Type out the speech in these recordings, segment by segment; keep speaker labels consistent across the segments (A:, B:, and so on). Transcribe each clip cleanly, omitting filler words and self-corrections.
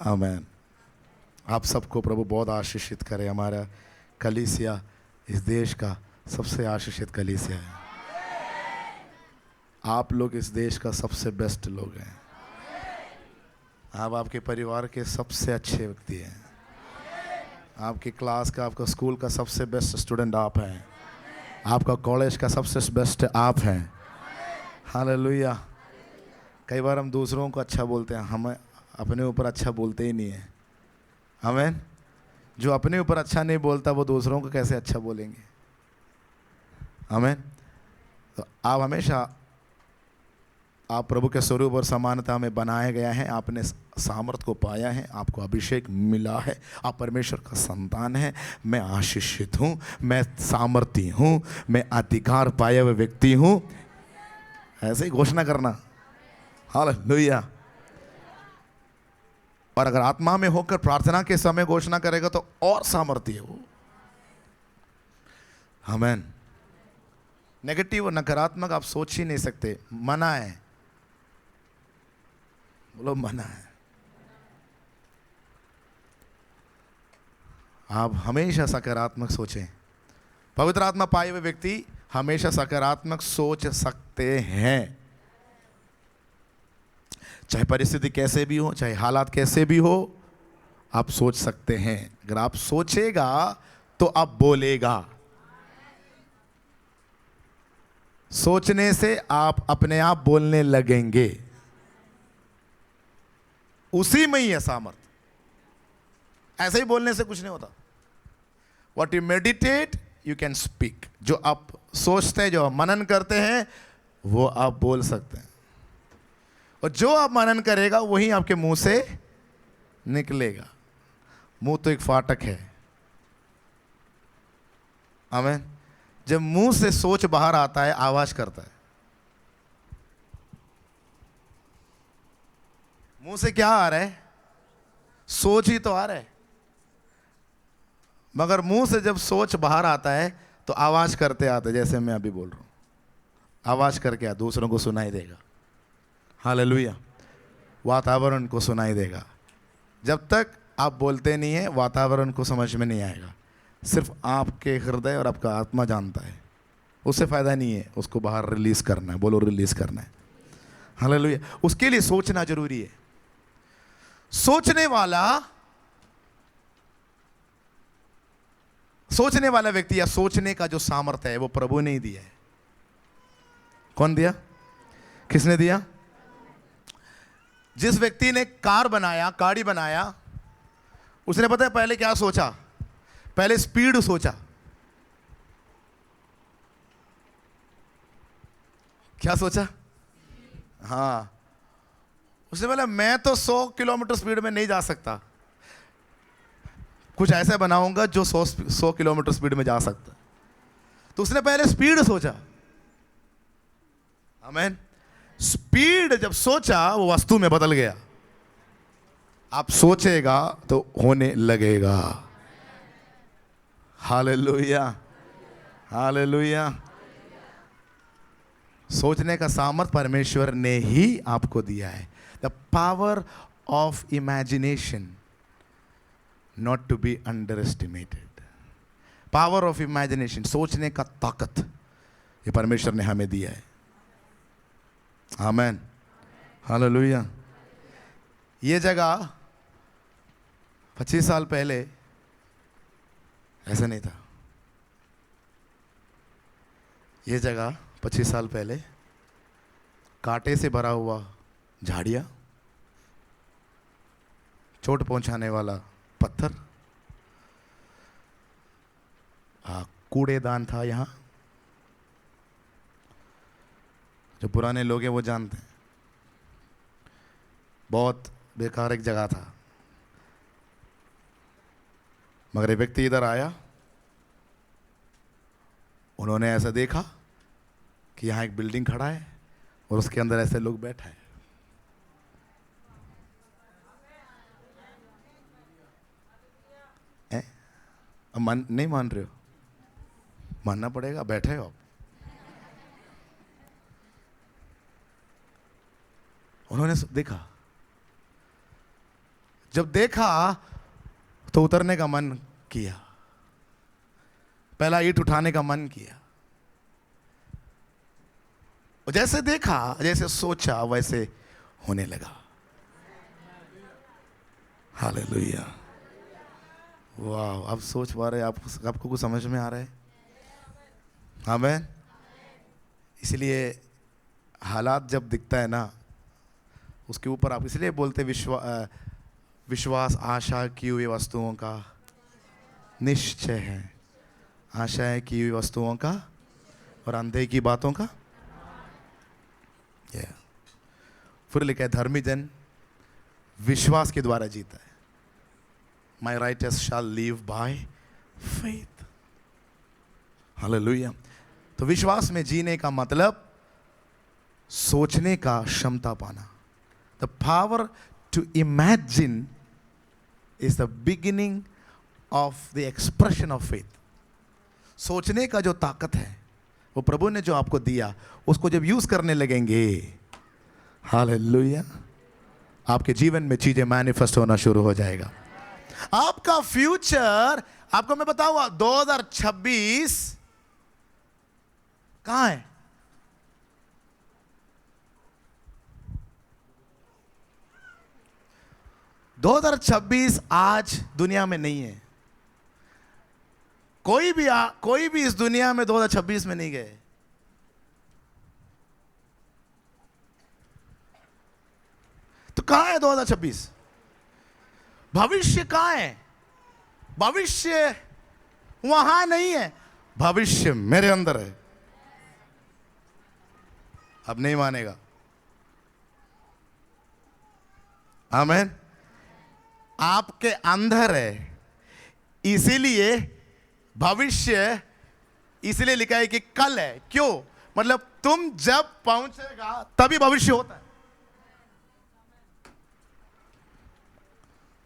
A: आमेन। आप सबको प्रभु बहुत आशीषित करे। हमारा कलीसिया इस देश का सबसे आशीषित कलीसिया है। आप लोग इस देश का सबसे बेस्ट लोग हैं। आप आपके परिवार के सबसे अच्छे व्यक्ति हैं। आपकी क्लास का, आपका स्कूल का सबसे बेस्ट स्टूडेंट आप हैं। आपका कॉलेज का सबसे बेस्ट आप हैं। हालेलुया। कई बार हम दूसरों को अच्छा बोलते हैं, हम अपने ऊपर अच्छा बोलते ही नहीं हैं। आमीन। जो अपने ऊपर अच्छा नहीं बोलता वो दूसरों को कैसे अच्छा बोलेंगे? आमीन। तो आप हमेशा, आप प्रभु के स्वरूप और समानता में बनाए गए हैं। आपने सामर्थ को पाया है, आपको अभिषेक मिला है, आप परमेश्वर का संतान हैं। मैं आशीषित हूँ, मैं सामर्थी हूँ, मैं अधिकार पाए हुए व्यक्ति हूँ। ऐसे ही घोषणा करना। हालेलुया। और अगर आत्मा में होकर प्रार्थना के समय घोषणा करेगा तो और सामर्थी है वो। आमीन। नेगेटिव और नकारात्मक आप सोच ही नहीं सकते। मना है, बोलो मना है। आप हमेशा सकारात्मक सोचें। पवित्र आत्मा पाए हुए व्यक्ति हमेशा सकारात्मक सोच सकते हैं। चाहे परिस्थिति कैसे भी हो, चाहे हालात कैसे भी हो, आप सोच सकते हैं। अगर आप सोचेगा तो आप बोलेगा। सोचने से आप अपने आप बोलने लगेंगे। उसी में ही है सामर्थ। ऐसे ही बोलने से कुछ नहीं होता। What you meditate, you can speak. जो आप सोचते हैं, जो आप मनन करते हैं, वो आप बोल सकते हैं। और जो आप मनन करेगा वही आपके मुंह से निकलेगा। मुंह तो एक फाटक है। आमीन। जब मुंह से सोच बाहर आता है, आवाज करता है। मुंह से क्या आ रहा है? सोच ही तो आ रहा है। मगर मुंह से जब सोच बाहर आता है तो आवाज करते आते, जैसे मैं अभी बोल रहा हूं। आवाज करके दूसरों को सुनाई देगा। हालेलुया। वातावरण को सुनाई देगा। जब तक आप बोलते नहीं है, वातावरण को समझ में नहीं आएगा। सिर्फ आपके हृदय और आपका आत्मा जानता है। उससे फायदा नहीं है, उसको बाहर रिलीज करना है। बोलो रिलीज करना है। हालेलुया। उसके लिए सोचना जरूरी है। सोचने वाला व्यक्ति या सोचने का जो सामर्थ्य है वो प्रभु ने ही दिया है। कौन दिया? किसने दिया? जिस व्यक्ति ने कार बनाया, गाड़ी बनाया, उसने पता है पहले क्या सोचा? पहले स्पीड सोचा। क्या सोचा? हाँ, उसने बोला मैं तो 100 किलोमीटर स्पीड में नहीं जा सकता, कुछ ऐसा बनाऊंगा जो 100 किलोमीटर स्पीड में जा सकता। तो उसने पहले स्पीड सोचा। आमीन। स्पीड जब सोचा वो वस्तु में बदल गया। आप सोचेगा तो होने लगेगा। हालेलुया। हालेलुया। सोचने का सामर्थ परमेश्वर ने ही आपको दिया है। The power of imagination not to be underestimated. Power of imagination, सोचने का ताकत, ये परमेश्वर ने हमें दिया है। आमीन। हालेलुया। ये जगह 25 साल पहले ऐसा नहीं था। ये जगह 25 साल पहले कांटे से भरा हुआ झाड़ियां, चोट पहुंचाने वाला पत्थर, कूड़ेदान था यहाँ। जो पुराने लोग हैं वो जानते हैं, बहुत बेकार एक जगह था। मगर एक व्यक्ति इधर आया, उन्होंने ऐसा देखा कि यहाँ एक बिल्डिंग खड़ा है और उसके अंदर ऐसे लोग बैठे हैं। अब नहीं मान रहे हो? मानना पड़ेगा, बैठे हो आप। उन्होंने देखा, जब देखा तो उतरने का मन किया, पहला ईंट उठाने का मन किया। और जैसे देखा, जैसे सोचा, वैसे होने लगा। हालेलुया। वाह, आप सोच पा रहे, आपको कुछ समझ में आ रहा है? आमीन। इसलिए हालात जब दिखता है ना, उसके ऊपर आप इसलिए बोलते विश्वास आशा की हुई वस्तुओं का निश्चय है, आशाएं की हुई वस्तुओं का और अंधे की बातों का। फिर लिखा है, धर्मी जन विश्वास के द्वारा जीता है। My righteous shall live by faith. Hallelujah. तो विश्वास में जीने का मतलब सोचने का क्षमता पाना। The power to imagine is the beginning of the expression of faith. सोचने का जो ताकत है, वो प्रभु ने जो आपको दिया, उसको जब यूज करने लगेंगे, हालेलुया, आपके जीवन में चीजें मैनिफेस्ट होना शुरू हो जाएगा। आपका फ्यूचर, आपको मैं बताऊंगा, 2026 कहां है? दो 2026 आज दुनिया में नहीं है। कोई भी इस दुनिया में 2026 में नहीं गए। तो कहां है 2026? भविष्य कहां है? भविष्य वहां नहीं है, भविष्य मेरे अंदर है। अब नहीं मानेगा। आमीन। आपके अंदर है, इसीलिए भविष्य इसलिए लिखा है कि कल है। क्यों? मतलब तुम जब पहुंचेगा तभी भविष्य होता है।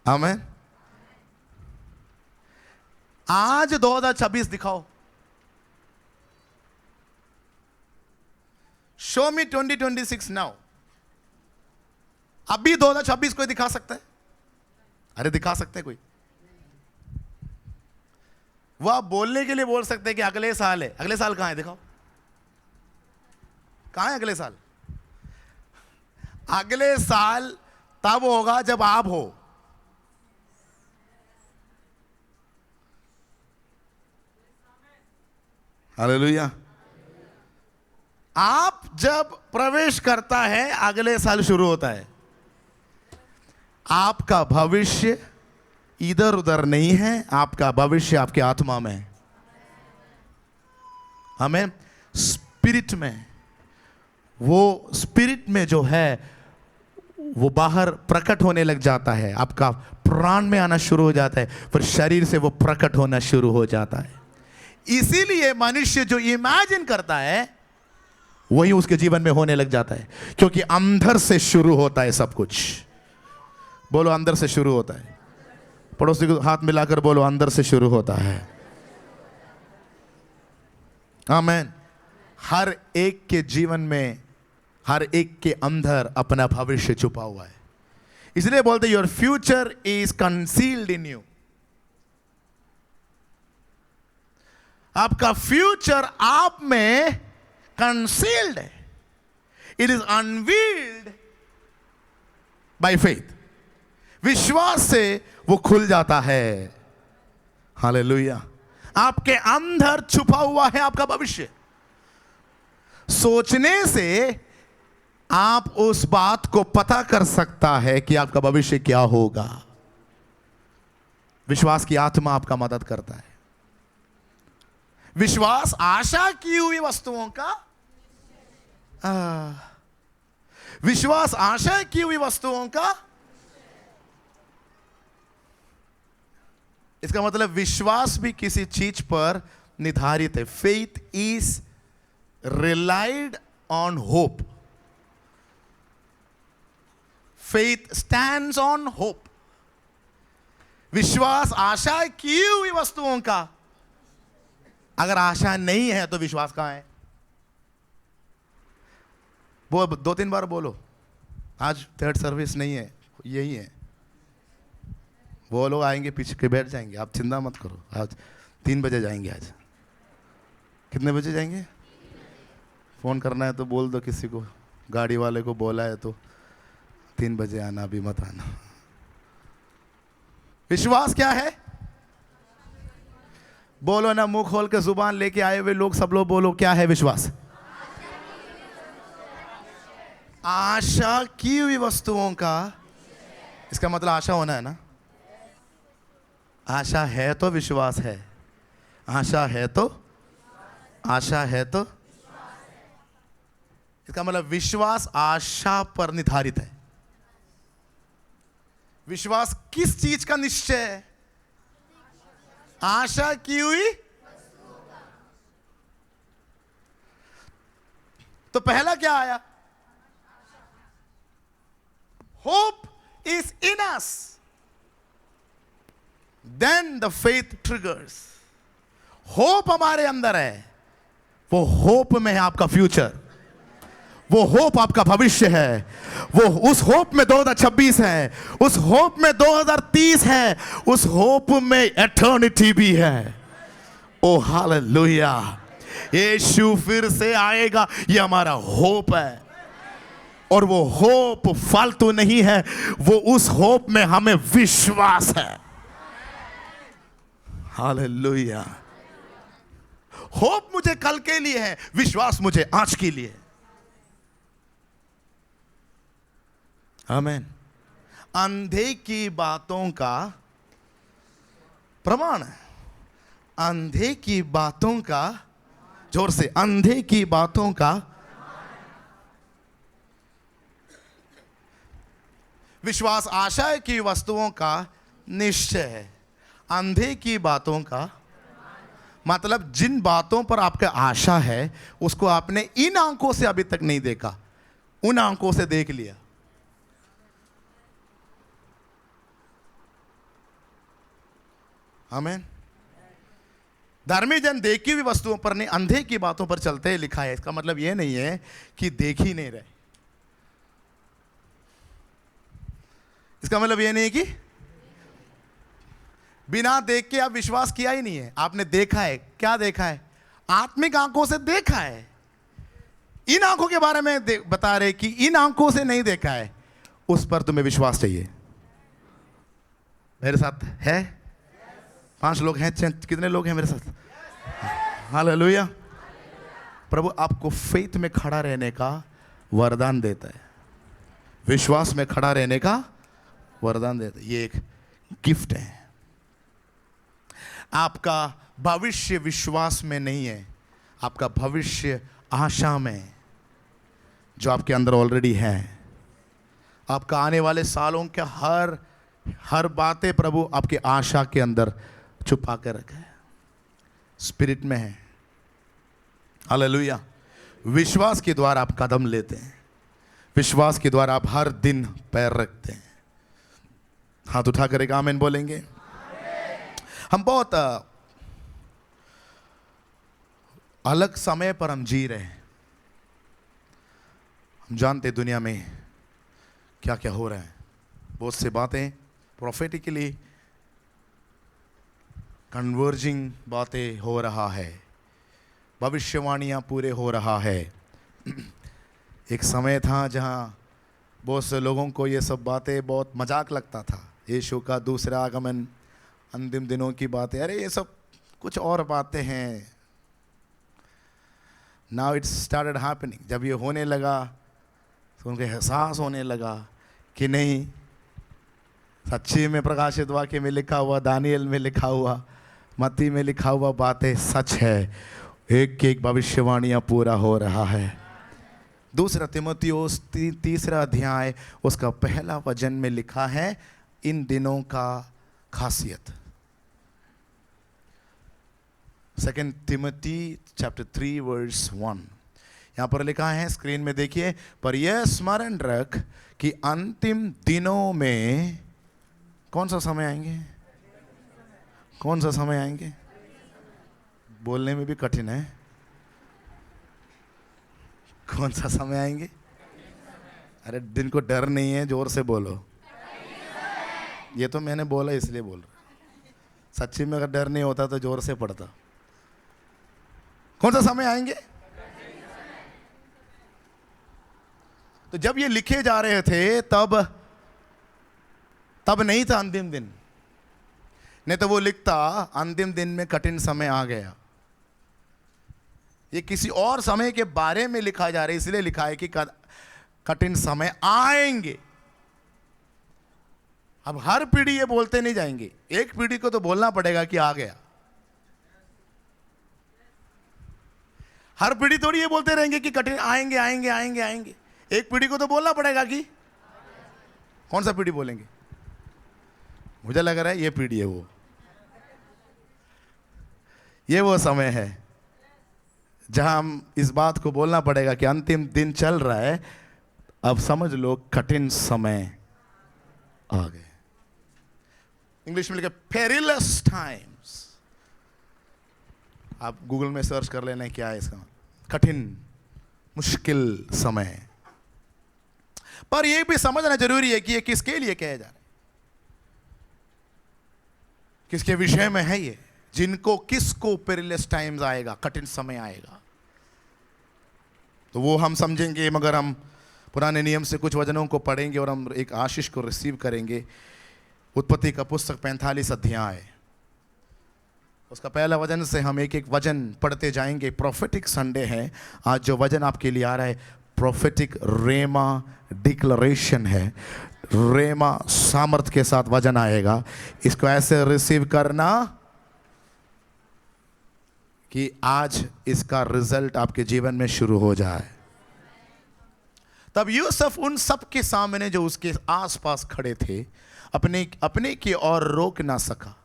A: आमीन। आज 2026 दिखाओ, शो मी 2026 नाउ। अभी 2026 कोई दिखा सकता है? अरे दिखा सकते हैं कोई? वो आप बोलने के लिए बोल सकते हैं कि अगले साल है। अगले साल कहां है? दिखाओ, कहां है अगले साल? अगले साल तब होगा जब आप हो। हालेलुया। आप जब प्रवेश करता है, अगले साल शुरू होता है। आपका भविष्य इधर उधर नहीं है, आपका भविष्य आपके आत्मा में है। हमें स्पिरिट में, वो स्पिरिट में जो है वो बाहर प्रकट होने लग जाता है। आपका प्राण में आना शुरू हो जाता है, फिर शरीर से वो प्रकट होना शुरू हो जाता है। इसीलिए मनुष्य जो इमेजिन करता है वही उसके जीवन में होने लग जाता है, क्योंकि अंदर से शुरू होता है सब कुछ। बोलो, अंदर से शुरू होता है। पड़ोसी को हाथ मिलाकर बोलो, अंदर से शुरू होता है। आमीन। हर एक के जीवन में, हर एक के अंदर अपना भविष्य छुपा हुआ है। इसलिए बोलते your future is concealed in you. आपका फ्यूचर आप में कंसील्ड है। It is unveiled by faith. विश्वास से वो खुल जाता है। हालेलुया। आपके अंदर छुपा हुआ है आपका भविष्य। सोचने से आप उस बात को पता कर सकता है कि आपका भविष्य क्या होगा। विश्वास की आत्मा आपका मदद करता है। विश्वास आशा की हुई वस्तुओं का, विश्वास आशा की हुई वस्तुओं का, इसका मतलब विश्वास भी किसी चीज पर निर्धारित है। Faith is relied on hope. Faith stands on hope. विश्वास आशा की हुई वस्तुओं का। अगर आशा नहीं है तो विश्वास कहां है? वो 2-3 बार बोलो। आज थर्ड सर्विस नहीं है, यही है। वो लोग आएंगे पीछे के बैठ जाएंगे, आप चिंता मत करो। आज 3 बजे जाएंगे। आज कितने बजे जाएंगे? फ़ोन करना है तो बोल दो किसी को, गाड़ी वाले को बोला है तो 3 बजे आना, अभी मत आना। विश्वास क्या है? बोलो ना, मुंह खोल के जुबान लेके आए हुए लोग, सब लोग बोलो, क्या है विश्वास? आशा की हुई वस्तुओं का, इसका मतलब आशा होना है ना। आशा है तो विश्वास है, आशा है तो, आशा है तो, इसका मतलब विश्वास आशा पर निर्धारित है। विश्वास किस चीज का निश्चय है? आशा की हुई। तो पहला क्या आया? Hope is in us, then the faith triggers. Hope हमारे अंदर है, वो होप में है आपका फ्यूचर, वो होप आपका भविष्य है, वो उस होप में 2026 है, उस होप में 2030 है, उस होप में एटर्निटी भी है। ओ हालेलुया, यीशु फिर से आएगा, ये हमारा होप है। और वो होप फालतू नहीं है, वो उस होप में हमें विश्वास है। हालेलुया। होप मुझे कल के लिए है, विश्वास मुझे आज के लिए है। आमीन। अंधे की बातों का प्रमाण है, अंधे की बातों का, जोर से, अंधे की बातों का। विश्वास आशा की वस्तुओं का निश्चय है, अंधे की बातों का मतलब जिन बातों पर आपका आशा है उसको आपने इन आंखों से अभी तक नहीं देखा, उन आंखों से देख लिया। आमीन। धार्मिक जन देखी हुई वस्तुओं पर नहीं, अंधे की बातों पर चलते हैं, लिखा है। इसका मतलब यह नहीं है कि देख ही नहीं रहे, इसका मतलब यह नहीं है कि बिना देख के आप विश्वास किया ही नहीं है। आपने देखा है, क्या देखा है? आत्मिक आंखों से देखा है। इन आंखों के बारे में बता रहे कि इन आंखों से नहीं देखा है, उस पर तुम्हें विश्वास चाहिए। मेरे साथ है? 5 लोग हैं? कितने लोग हैं मेरे साथ? हालेलुया। प्रभु आपको फेथ में खड़ा रहने का वरदान देता है, विश्वास में खड़ा रहने का वरदान देता है। ये एक गिफ्ट है। आपका भविष्य विश्वास में नहीं है, आपका भविष्य आशा में, जो आपके अंदर ऑलरेडी है। आपका आने वाले सालों के हर बातें प्रभु आपके आशा के अंदर छुपा कर रखा है, स्पिरिट में है। हालेलुया। विश्वास के द्वारा आप कदम लेते हैं, विश्वास के द्वारा आप हर दिन पैर रखते हैं। हाथ उठा कर एक आमीन बोलेंगे। हम बहुत अलग समय पर हम जी रहे हैं। हम जानते हैं दुनिया में क्या क्या हो रहा है। बहुत सी बातें प्रोफेटिकली कन्वर्जिंग बातें हो रहा है, भविष्यवाणियां पूरे हो रहा है। एक समय था जहां बहुत से लोगों को ये सब बातें बहुत मजाक लगता था। यीशु का दूसरा आगमन, अंतिम दिनों की बातें, अरे ये सब कुछ और बातें हैं। Now it's started happening. जब ये होने लगा तो उनको एहसास होने लगा कि नहीं, सच्ची में प्रकाशित वाक्य में लिखा हुआ, दानियल में लिखा हुआ, मत्ती में लिखा हुआ बातें सच है। एक एक भविष्यवाणियां पूरा हो रहा है। दूसरा तीमुथियुस 3 अध्याय उसका पहला वचन में लिखा है, इन दिनों का खासियत। 2 Timothy chapter 3 verse 1 यहाँ पर लिखा है, स्क्रीन में देखिए। पर यह स्मरण रख कि अंतिम दिनों में कौन सा समय आएंगे? कौन सा समय आएंगे? बोलने में भी कठिन है। कौन सा समय आएंगे? अरे दिन को डर नहीं है, जोर से बोलो। ये तो मैंने बोला इसलिए बोल रहा। सच्ची में अगर डर नहीं होता तो जोर से पड़ता। कौन सा समय आएंगे? तो जब ये लिखे जा रहे थे तब नहीं था अंतिम दिन, नहीं तो वो लिखता अंतिम दिन में कठिन समय आ गया। ये किसी और समय के बारे में लिखा जा रहा है, इसलिए लिखा है कि कठिन समय आएंगे। अब हर पीढ़ी ये बोलते नहीं जाएंगे, एक पीढ़ी को तो बोलना पड़ेगा कि आ गया। हर पीढ़ी थोड़ी ये बोलते रहेंगे कि कठिन आएंगे आएंगे आएंगे आएंगे। एक पीढ़ी को तो बोलना पड़ेगा कि, कौन सा पीढ़ी बोलेंगे? मुझे लग रहा है ये पीढ़ी है ये वो समय है जहां हम इस बात को बोलना पड़ेगा कि अंतिम दिन चल रहा है, अब समझ लो कठिन समय आ गए। इंग्लिश में लिखा पेरिलस टाइम्स। आप गूगल में सर्च कर लेना क्या है इसका, कठिन मुश्किल समय। पर यह भी समझना जरूरी है कि ये किसके लिए कहा जा रहा है, किसके विषय में है ये, जिनको किसको पेरिलस टाइम्स आएगा, कठिन समय आएगा। तो वो हम समझेंगे, मगर हम पुराने नियम से कुछ वचनों को पढ़ेंगे और हम एक आशीष को रिसीव करेंगे। उत्पत्ति का पुस्तक 45 अध्याय, उसका पहला वचन से हम एक एक वचन पढ़ते जाएंगे। प्रोफेटिक संडे है आज। जो वचन आपके लिए आ रहा है प्रोफेटिक रेमा डिक्लेरेशन है। रेमा सामर्थ के साथ वचन आएगा। इसको ऐसे रिसीव करना कि आज इसका रिजल्ट आपके जीवन में शुरू हो जाए। तब यूसुफ उन सब के सामने जो उसके आसपास खड़े थे अपने की ओर रोक ना सका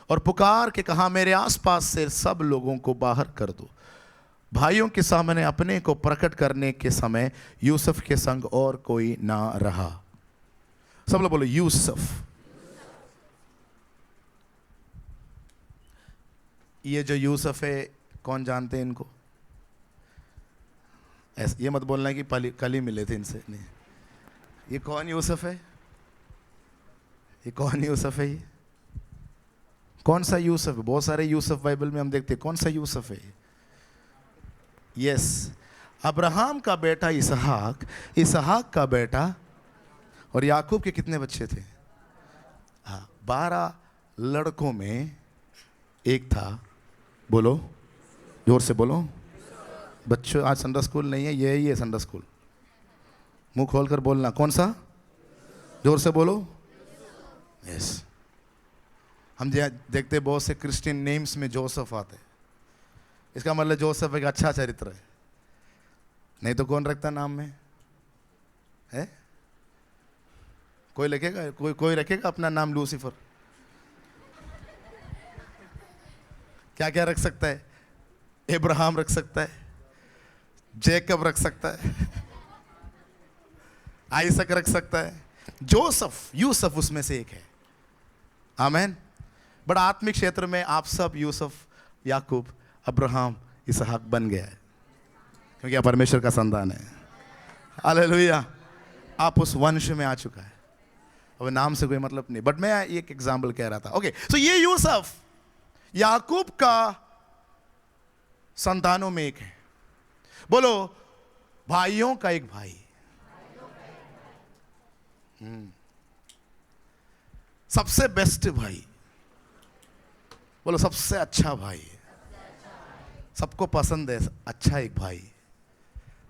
A: और पुकार के कहा, मेरे आसपास से सब लोगों को बाहर कर दो। भाइयों के सामने अपने को प्रकट करने के समय यूसुफ के संग और कोई ना रहा। सब लोग बोलो यूसुफ। ये जो यूसुफ है, कौन जानते हैं इनको? ये मत बोलना कि कल ही मिले थे इनसे, नहीं। ये कौन यूसुफ है? ये कौन यूसुफ है? ये कौन सा यूसुफ है? बहुत सारे यूसुफ बाइबल में हम देखते हैं। कौन सा यूसुफ है? यस, अब्राहम का बेटा इसहाक, इसहाक का बेटा, और याकूब के कितने बच्चे थे? 12 लड़कों में एक था। बोलो, जोर से बोलो। बच्चों, आज संडे स्कूल नहीं है, ये ही है संडे स्कूल। मुंह खोलकर बोलना, कौन सा? जोर से बोलो। यस। हम देखते बहुत से क्रिश्चियन नेम्स में जोसेफ आते हैं। इसका मतलब जोसेफ एक अच्छा चरित्र है। नहीं तो कौन रखता नाम में है? कोई लिखेगा, कोई रखेगा अपना नाम लूसीफर? क्या क्या रख सकता है? इब्राहिम रख सकता है, जेकब रख सकता है, आइसक रख सकता है, जोसेफ, यूसुफ उसमें से एक है। आमीन। बड़ा आत्मिक क्षेत्र में आप सब यूसुफ, याकूब, अब्राहम, इसहाक बन गया है, क्योंकि आप परमेश्वर का संतान है। हालेलुया। आप उस वंश में आ चुका है। अब नाम से कोई मतलब नहीं, बट मैं एक एग्जाम्पल कह रहा था। ओके, सो ये यूसुफ याकूब का संतानों में एक है। बोलो, भाइयों का एक भाई। सबसे बेस्ट भाई। बोलो, सबसे अच्छा भाई। सबको पसंद है अच्छा एक भाई।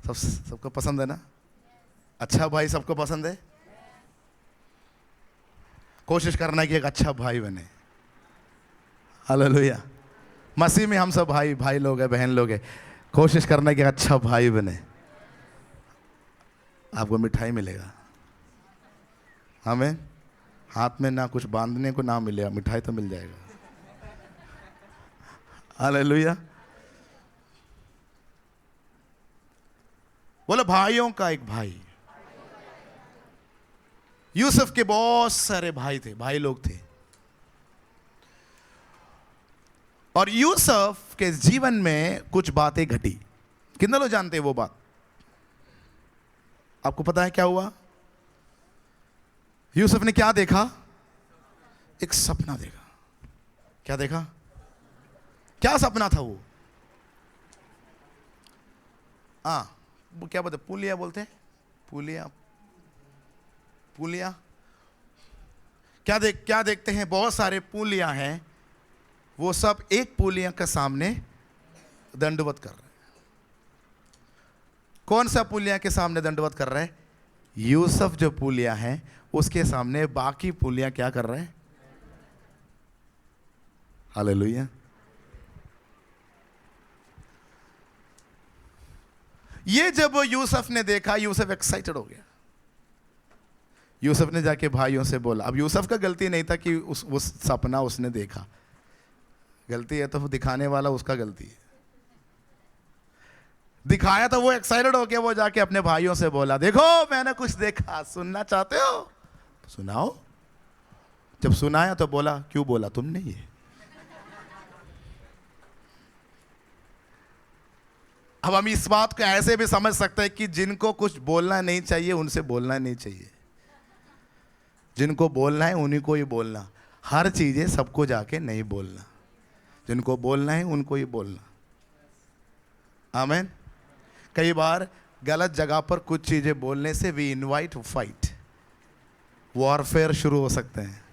A: सबको पसंद है ना? अच्छा भाई सबको पसंद है। कोशिश करना कि एक अच्छा भाई बने। हालेलुया। मसीह में हम सब भाई लोग हैं, बहन लोग हैं। कोशिश करना कि अच्छा भाई बने। आपको मिठाई मिलेगा। हमें हाथ में ना कुछ बांधने को ना मिलेगा, मिठाई तो मिल जाएगा। हालेलुया। बोलो, भाइयों का एक भाई। यूसुफ के बहुत सारे भाई थे, भाई लोग थे। और यूसुफ के जीवन में कुछ बातें घटी। कितने लोग जानते हैं वो बात? आपको पता है क्या हुआ? यूसुफ ने क्या देखा? एक सपना देखा। क्या देखा? क्या सपना था वो? वो क्या बोलते, पुलिया बोलते हैं, पुलिया, पुलिया। क्या देखते हैं? बहुत सारे पुलिया हैं, वो सब एक पुलिया के सामने दंडवत कर रहे हैं। कौन सा पुलिया के सामने दंडवत कर रहा है? यूसुफ जो पुलिया है उसके सामने बाकी पुलिया क्या कर रहे हैं? हालेलुया। ये जब यूसुफ ने देखा, यूसुफ एक्साइटेड हो गया। यूसुफ ने जाके भाइयों से बोला। अब यूसुफ का गलती नहीं था कि उस सपना उसने देखा, गलती है तो दिखाने वाला उसका गलती है। दिखाया तो वो एक्साइटेड हो गया, वो जाके अपने भाइयों से बोला, देखो मैंने कुछ देखा, सुनना चाहते हो तो सुनाओ। जब सुनाया तो बोला, क्यों बोला तुमने ये? अब हम इस बात को ऐसे भी समझ सकते हैं कि जिनको कुछ बोलना नहीं चाहिए उनसे बोलना नहीं चाहिए, जिनको बोलना है उन्हीं को ही बोलना। हर चीजें सबको जाके नहीं बोलना, जिनको बोलना है उनको ही बोलना। आमीन। कई बार गलत जगह पर कुछ चीजें बोलने से वी इनवाइट फाइट, वॉरफेयर शुरू हो सकते हैं,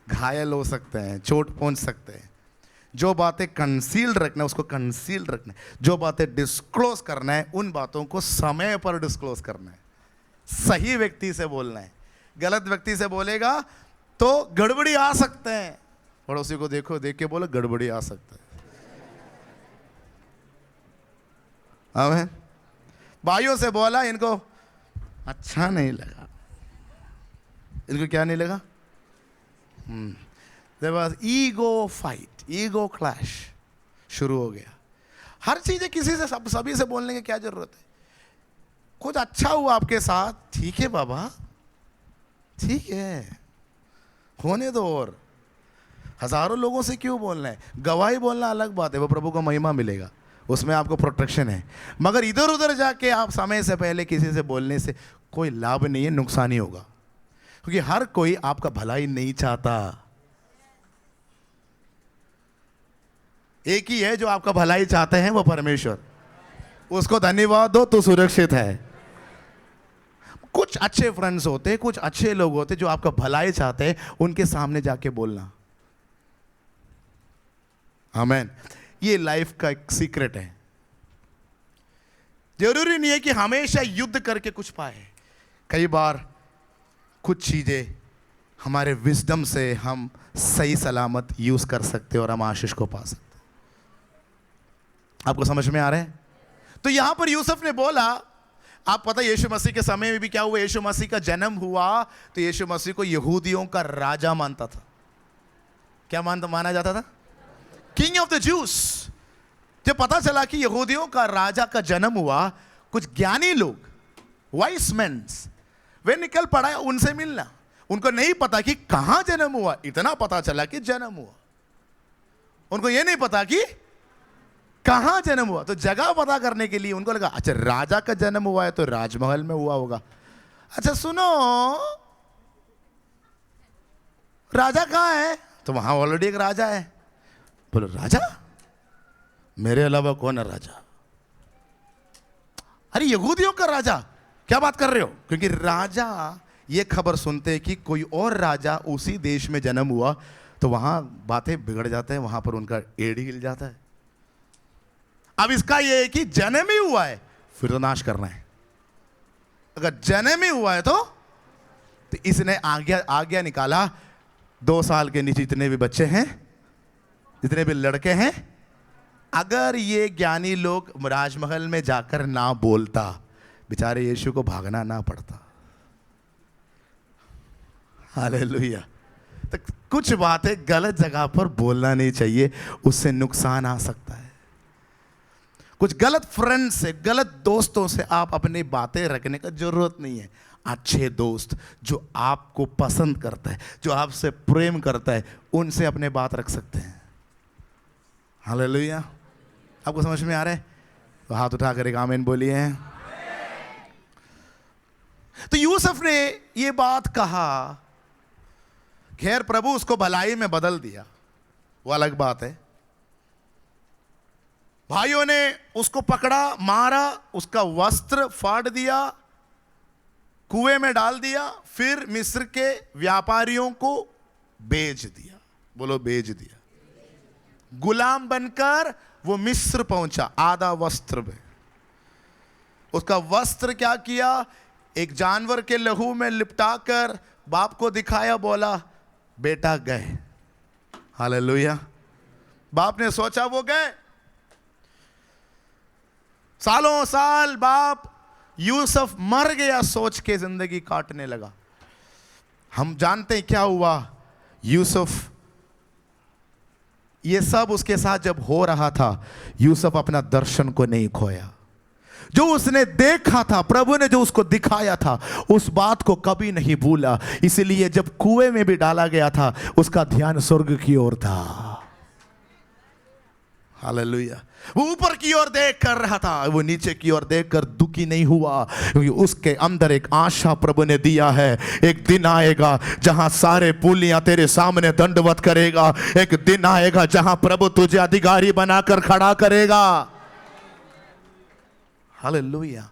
A: घायल हो सकते हैं, चोट पहुंच सकते हैं। जो बातें कंसील्ड रखना है उसको कंसील्ड रखना है, जो बातें डिस्क्लोज करना है उन बातों को समय पर डिस्क्लोज करना है, सही व्यक्ति से बोलना है। गलत व्यक्ति से बोलेगा तो गड़बड़ी आ सकते हैं। पड़ोसी को देखो, देख के बोलो गड़बड़ी आ सकता है। आमीन। भाइयों से बोला, इनको अच्छा नहीं लगा। इनको क्या नहीं लगा? There was ego fight, ego clash शुरू हो गया। हर चीजें किसी से सभी से बोलने की क्या जरूरत है? कुछ अच्छा हुआ आपके साथ, ठीक है बाबा, ठीक है, होने दो। और हजारों लोगों से क्यों बोलना है? गवाही बोलना अलग बात है, वो प्रभु को महिमा मिलेगा, उसमें आपको प्रोटेक्शन है। मगर इधर उधर जाके आप समय से पहले किसी से बोलने से कोई लाभ नहीं है, नुकसान ही होगा। क्योंकि हर कोई आपका भलाई नहीं चाहता। एक ही है जो आपका भलाई चाहते हैं, वो परमेश्वर। उसको धन्यवाद दो तो सुरक्षित है। कुछ अच्छे फ्रेंड्स होते, कुछ अच्छे लोग होते जो आपका भलाई चाहते हैं, उनके सामने जाके बोलना। आमीन। ये लाइफ का एक सीक्रेट है। जरूरी नहीं है कि हमेशा युद्ध करके कुछ पाए। कई बार कुछ चीजें हमारे विजडम से हम सही सलामत यूज कर सकते और हम आशीष को पा सकते। आपको समझ में आ रहा है? तो यहां पर यूसुफ ने बोला, आप पता यीशु मसीह के समय में भी क्या हुआ? यीशु मसीह का जन्म हुआ तो यीशु मसीह को यहूदियों का राजा मानता था। क्या माना जाता था? King of the juice. जब पता चला कि यहूदियों का राजा का जन्म हुआ, कुछ ज्ञानी लोग, वाइस मेन, वे निकल पड़ा उनसे मिलना। उनको नहीं पता कि कहां जन्म हुआ, इतना पता चला कि जन्म हुआ। उनको यह नहीं पता कि कहां जन्म हुआ। तो जगह पता करने के लिए उनको लगा, अच्छा राजा का जन्म हुआ है तो राजमहल में हुआ होगा। अच्छा सुनो, राजा कहां है? तो वहां ऑलरेडी एक राजा है। बोलो राजा? मेरे अलावा कौन है राजा? अरे यहूदियों का राजा, क्या बात कर रहे हो? क्योंकि राजा ये खबर सुनते हैं कि कोई और राजा उसी देश में जन्म हुआ तो वहां बातें बिगड़ जाते हैं, वहां पर उनका एड़ी हिल जाता है। अब इसका यह है कि जन्म ही हुआ है फिर तो नाश करना है। अगर जन्म ही हुआ है तो इसने आज्ञा निकाला, 2 साल के नीचे जितने भी बच्चे हैं, जितने भी लड़के हैं, अगर ये ज्ञानी लोग राजमहल में जाकर ना बोलता, बेचारे यीशु को भागना ना पड़ता। हालेलुया। तो कुछ बातें गलत जगह पर बोलना नहीं चाहिए, उससे नुकसान आ सकता है। कुछ गलत फ्रेंड से, गलत दोस्तों से आप अपनी बातें रखने का जरूरत नहीं है। अच्छे दोस्त जो आपको पसंद करता है, जो आपसे प्रेम करता है, उनसे अपने बात रख सकते हैं। हालेलुया। आपको समझ में आ रहा है? तो हाथ उठाकर एक आमीन बोलिए। तो यूसुफ ने ये बात कहा खैर प्रभु उसको भलाई में बदल दिया, वो अलग बात है। भाइयों ने उसको पकड़ा, मारा, उसका वस्त्र फाड़ दिया, कुएं में डाल दिया, फिर मिस्र के व्यापारियों को बेच दिया। बोलो बेच दिया। गुलाम बनकर वो मिस्र पहुंचा, आधा वस्त्र में। उसका वस्त्र क्या किया, एक जानवर के लहू में लिपटाकर बाप को दिखाया, बोला बेटा गए। हालेलुया। बाप ने सोचा वो गए। सालों साल बाप यूसुफ मर गया सोच के जिंदगी काटने लगा। हम जानते हैं क्या हुआ। यूसुफ, ये सब उसके साथ जब हो रहा था, यूसुफ अपना दर्शन को नहीं खोया। जो उसने देखा था, प्रभु ने जो उसको दिखाया था, उस बात को कभी नहीं भूला। इसलिए जब कुएं में भी डाला गया था, उसका ध्यान स्वर्ग की ओर था। हालेलुया। वो ऊपर की ओर देख कर रहा था, वो नीचे की ओर देखकर दुखी नहीं हुआ, क्योंकि उसके अंदर एक आशा प्रभु ने दिया है। एक दिन आएगा जहां सारे पुलियां तेरे सामने दंडवत करेगा। एक दिन आएगा जहां प्रभु तुझे अधिकारी बनाकर खड़ा करेगा। हालेलुया।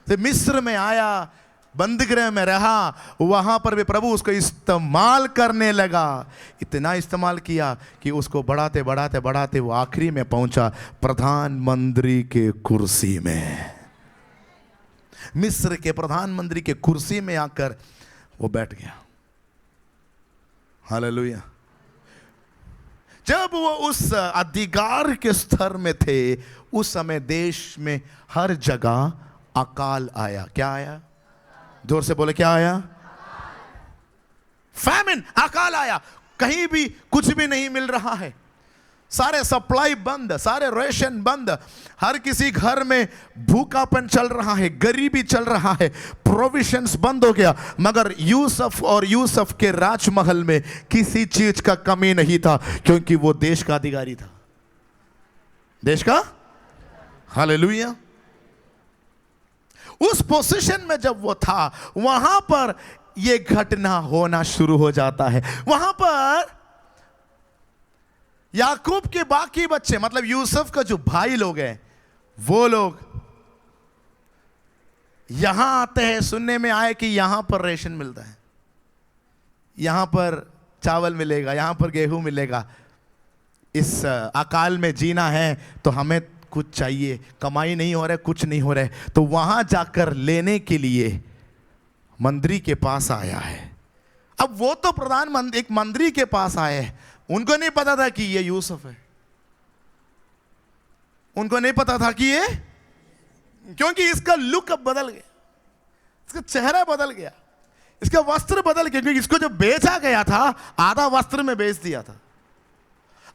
A: तो मिस्र में आया, बंदीगृह में रहा, वहां पर भी प्रभु उसको इस्तेमाल करने लगा। इतना इस्तेमाल किया कि उसको बढ़ाते बढ़ाते बढ़ाते वो आखिरी में पहुंचा प्रधानमंत्री के कुर्सी में। मिस्र के प्रधानमंत्री के कुर्सी में आकर वो बैठ गया। हालेलुया। जब वो उस अधिकार के स्तर में थे, उस समय देश में हर जगह अकाल आया। क्या आया? जोर से बोले, क्या आया? फैमिन, अकाल आया। कहीं भी कुछ भी नहीं मिल रहा है, सारे सप्लाई बंद, सारे रेशन बंद, हर किसी घर में भूखापन चल रहा है, गरीबी चल रहा है, प्रोविजंस बंद हो गया। मगर यूसुफ और यूसुफ के राजमहल में किसी चीज का कमी नहीं था, क्योंकि वो देश का अधिकारी था। देश का। हालेलुया। उस पोजीशन में जब वो था, वहां पर यह घटना होना शुरू हो जाता है। वहां पर याकूब के बाकी बच्चे, मतलब यूसुफ का जो भाई लोग हैं, वो लोग यहां आते हैं। सुनने में आए कि यहां पर रेशन मिलता है, यहां पर चावल मिलेगा, यहां पर गेहूं मिलेगा। इस अकाल में जीना है तो हमें कुछ चाहिए, कमाई नहीं हो रहा है, कुछ नहीं हो रहा है, तो वहां जाकर लेने के लिए मंत्री के पास आया है। अब वो तो प्रधानमंत्री एक मंत्री के पास आए हैं, उनको नहीं पता था कि ये यूसुफ है। उनको नहीं पता था कि ये, क्योंकि इसका लुक अब बदल गया, इसका चेहरा बदल गया, इसका वस्त्र बदल गया। क्योंकि इसको जो बेचा गया था, आधा वस्त्र में बेच दिया था।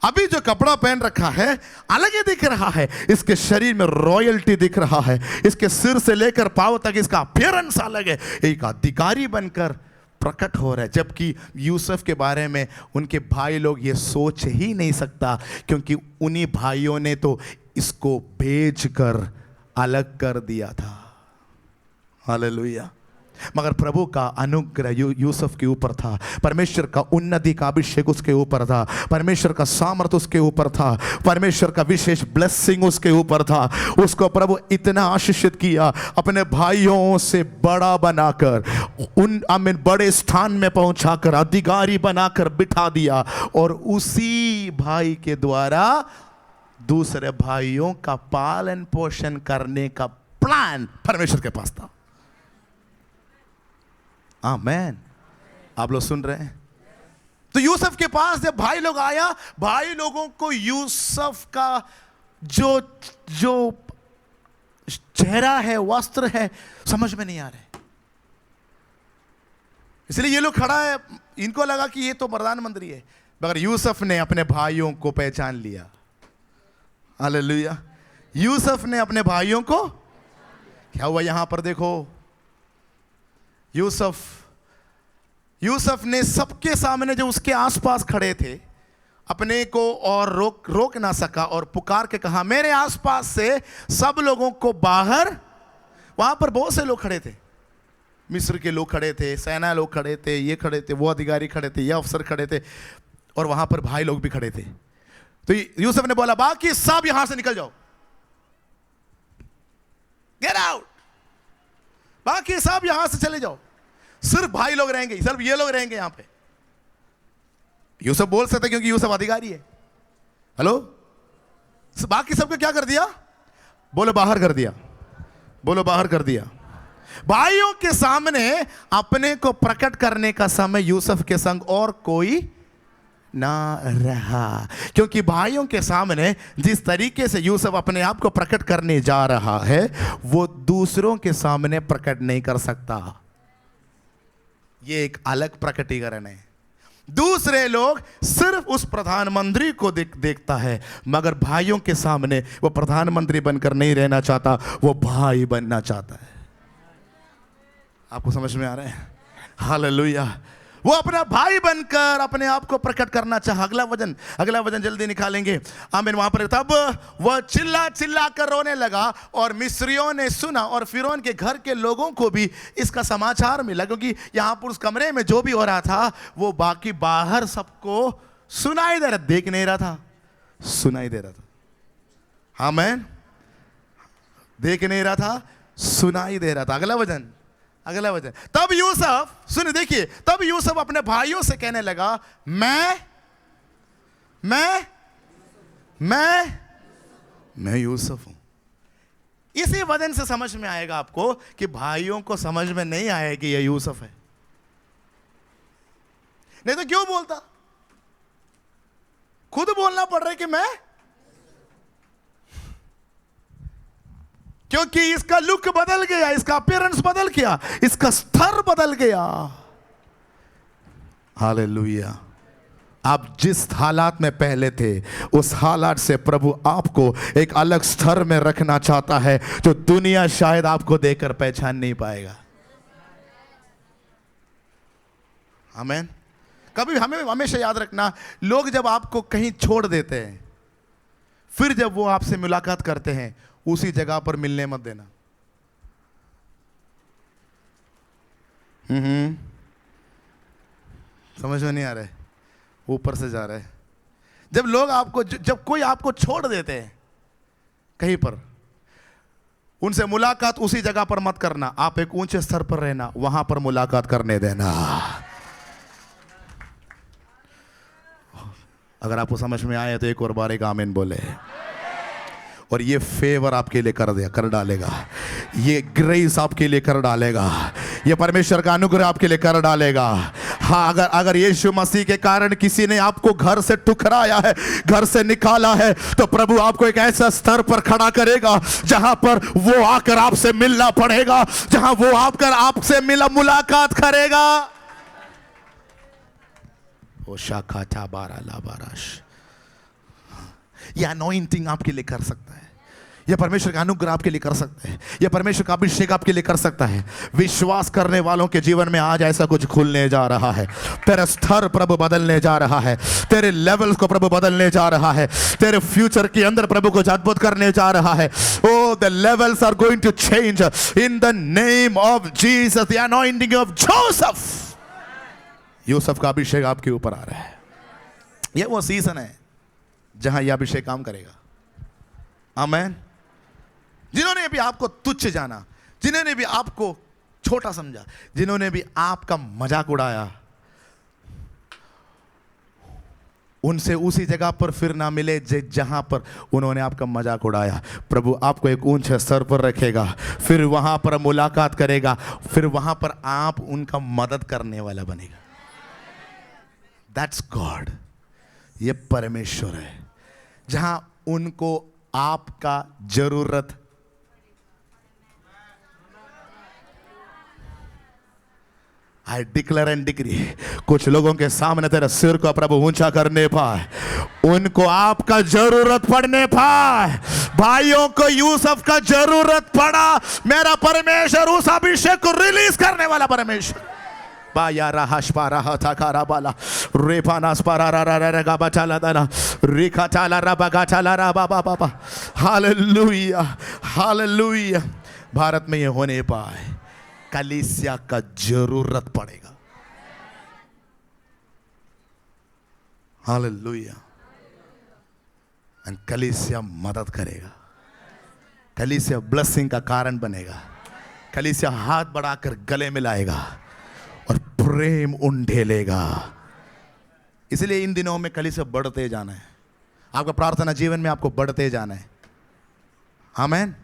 A: अभी जो कपड़ा पहन रखा है अलग ही दिख रहा है। इसके शरीर में रॉयल्टी दिख रहा है, इसके सिर से लेकर पांव तक इसका अपीयरेंस अलग है, एक अधिकारी बनकर प्रकट हो रहा है। जबकि यूसुफ के बारे में उनके भाई लोग ये सोच ही नहीं सकता, क्योंकि उन्हीं भाइयों ने तो इसको बेचकर अलग कर दिया था। हालेलुया। मगर प्रभु का अनुग्रह यूसुफ के ऊपर था, परमेश्वर का उन्नति का अभिषेक उसके ऊपर था, परमेश्वर का सामर्थ उसके ऊपर था, परमेश्वर का विशेष ब्लेसिंग उसके ऊपर था। उसको प्रभु इतना आशीषित किया, अपने भाइयों से बड़ा बनाकर, बड़े स्थान में पहुंचाकर, अधिकारी बनाकर बिठा दिया। और उसी भाई के द्वारा दूसरे भाइयों का पालन पोषण करने का प्लान परमेश्वर के पास था। आमेन। आप लोग सुन रहे हैं? तो यूसुफ के पास जब भाई लोग आया, भाई लोगों को यूसुफ का जो चेहरा है, वस्त्र है, समझ में नहीं आ रहा है। इसलिए ये लोग खड़ा है, इनको लगा कि ये तो प्रधानमंत्री है। मगर यूसुफ ने अपने भाइयों को पहचान लिया। हालेलुया। यूसुफ ने अपने भाइयों को, क्या हुआ यहां पर देखो, यूसुफ ने सबके सामने जो उसके आसपास खड़े थे, अपने को और रोक ना सका और पुकार के कहा, मेरे आसपास से सब लोगों को बाहर। वहां पर बहुत से लोग खड़े थे, मिस्र के लोग खड़े थे, सेना लोग खड़े थे, ये खड़े थे, वो अधिकारी खड़े थे, ये अफसर खड़े थे, और वहां पर भाई लोग भी खड़े थे। तो यूसुफ ने बोला, बाकी सब यहां से निकल जाओ, गेट आउट, बाकी सब यहां से चले जाओ, सिर्फ भाई लोग रहेंगे, सिर्फ ये लोग रहेंगे यहां पे। यूसुफ बोल सकते क्योंकि यूसुफ अधिकारी है। हेलो, बाकी सबको क्या कर दिया? बोलो बाहर कर दिया, बोलो बाहर कर दिया। भाइयों के सामने अपने को प्रकट करने का समय यूसुफ के संग और कोई ना रहा, क्योंकि भाइयों के सामने जिस तरीके से यूसुफ अपने आप को प्रकट करने जा रहा है वो दूसरों के सामने प्रकट नहीं कर सकता। ये एक अलग प्रकटीकरण है। दूसरे लोग सिर्फ उस प्रधानमंत्री को देखता है, मगर भाइयों के सामने वो प्रधानमंत्री बनकर नहीं रहना चाहता, वो भाई बनना चाहता है। आपको समझ में आ रहा है? हालेलुया। वो अपना भाई बनकर अपने आप को प्रकट करना चाहा। अगला वचन जल्दी निकालेंगे। आमीन। वहां पर तब वह चिल्ला चिल्ला कर रोने लगा और मिस्रियों ने सुना और फिरौन के घर के लोगों को भी इसका समाचार मिला, क्योंकि यहां पर उस कमरे में जो भी हो रहा था वो बाकी बाहर सबको सुनाई दे रहा, देख नहीं रहा था, सुनाई दे रहा था। आमीन। देख नहीं रहा था, सुनाई दे रहा था। अगला वचन तब यूसुफ, सुनिए देखिए, तब यूसुफ अपने भाइयों से कहने लगा, मैं यूसुफ हूं। इसी वजन से समझ में आएगा आपको कि भाइयों को समझ में नहीं आया कि यह यूसुफ है, नहीं तो क्यों बोलता? खुद बोलना पड़ रहा है कि मैं, क्योंकि इसका लुक बदल गया, इसका अपीयरेंस बदल गया, इसका स्तर बदल गया। हालेलुया। आप जिस हालात में पहले थे उस हालात से प्रभु आपको एक अलग स्तर में रखना चाहता है, जो दुनिया शायद आपको देखकर पहचान नहीं पाएगा। आमीन। कभी हमें हमेशा याद रखना, लोग जब आपको कहीं छोड़ देते हैं, फिर जब वो आपसे मुलाकात करते हैं उसी जगह पर मिलने मत देना। समझ में नहीं आ रहा है? ऊपर से जा रहा है। जब लोग आपको, जब कोई आपको छोड़ देते हैं कहीं पर, उनसे मुलाकात उसी जगह पर मत करना। आप एक ऊंचे स्तर पर रहना, वहां पर मुलाकात करने देना। अगर आपको समझ में आए तो एक और बार एक आमीन बोले। और ये फेवर आपके लिए कर डालेगा, ये ग्रेस आपके लिए कर डालेगा, ये परमेश्वर का अनुग्रह आपके लिए कर डालेगा। हाँ, अगर यीशु मसीह के कारण किसी ने आपको घर से ठुकराया है, घर से निकाला है, तो प्रभु आपको एक ऐसा स्तर पर खड़ा करेगा जहां पर वो आकर आपसे मिलना पड़ेगा, जहां वो आकर आपसे मुलाकात करेगा। ओ शाखा था बारा लाबाराश। यह अनॉइंटिंग आपके लिए कर सकता है, यह परमेश्वर का अनुग्रह आपके लिए कर सकता है, यह परमेश्वर का अभिषेक आपके लिए कर सकता है। विश्वास करने वालों के जीवन में आज ऐसा कुछ खुलने जा रहा है। तेरा स्तर प्रभु बदलने जा रहा है, तेरे लेवल्स को प्रभु बदलने जा रहा है, तेरे फ्यूचर के अंदर प्रभु कुछ अद्भुत करने जा रहा है। O the levels are going to change in the name of Jesus. The anointing of Joseph, यूसुफ का अभिषेक आपके ऊपर आ रहा है। यह वो सीजन है जहां यह अभिषेक काम करेगा। आमीन। जिन्होंने भी आपको तुच्छ जाना, जिन्होंने भी आपको छोटा समझा, जिन्होंने भी आपका मजाक उड़ाया, उनसे उसी जगह पर फिर ना मिले जहां पर उन्होंने आपका मजाक उड़ाया। प्रभु आपको एक ऊंचे स्तर पर रखेगा, फिर वहां पर मुलाकात करेगा, फिर वहां पर आप उनका मदद करने वाला बनेगा। That's God. ये परमेश्वर है, जहां उनको आपका जरूरत, आई डिक्लेयर एंड डिक्री, कुछ लोगों के सामने तेरे सिर को प्रभु ऊंचा करने पाए, उनको आपका जरूरत पड़ने पाए। भाइयों को यूसुफ का जरूरत पड़ा, मेरा परमेश्वर उस अभिषेक को रिलीज करने वाला परमेश्वर। बाया राहश पारा था कारा बाला रेपानास पारा रा रा रा गा बचाला दाना रेखा चाला रा बगा चाला रा बाबा बाबा। Hallelujah, hallelujah. भारत में ये होने पाए, कलीसिया का जरूरत पड़ेगा। हालेलुया। एंड कलीसिया मदद करेगा, कलीसिया ब्लेसिंग का कारण बनेगा, कलीसिया हाथ बढ़ाकर गले मिलाएगा और प्रेम उंडेलेगा। इसलिए इन दिनों में कलीसिया बढ़ते जाना है। आपका प्रार्थना जीवन में आपको बढ़ते जाना है। आमीन।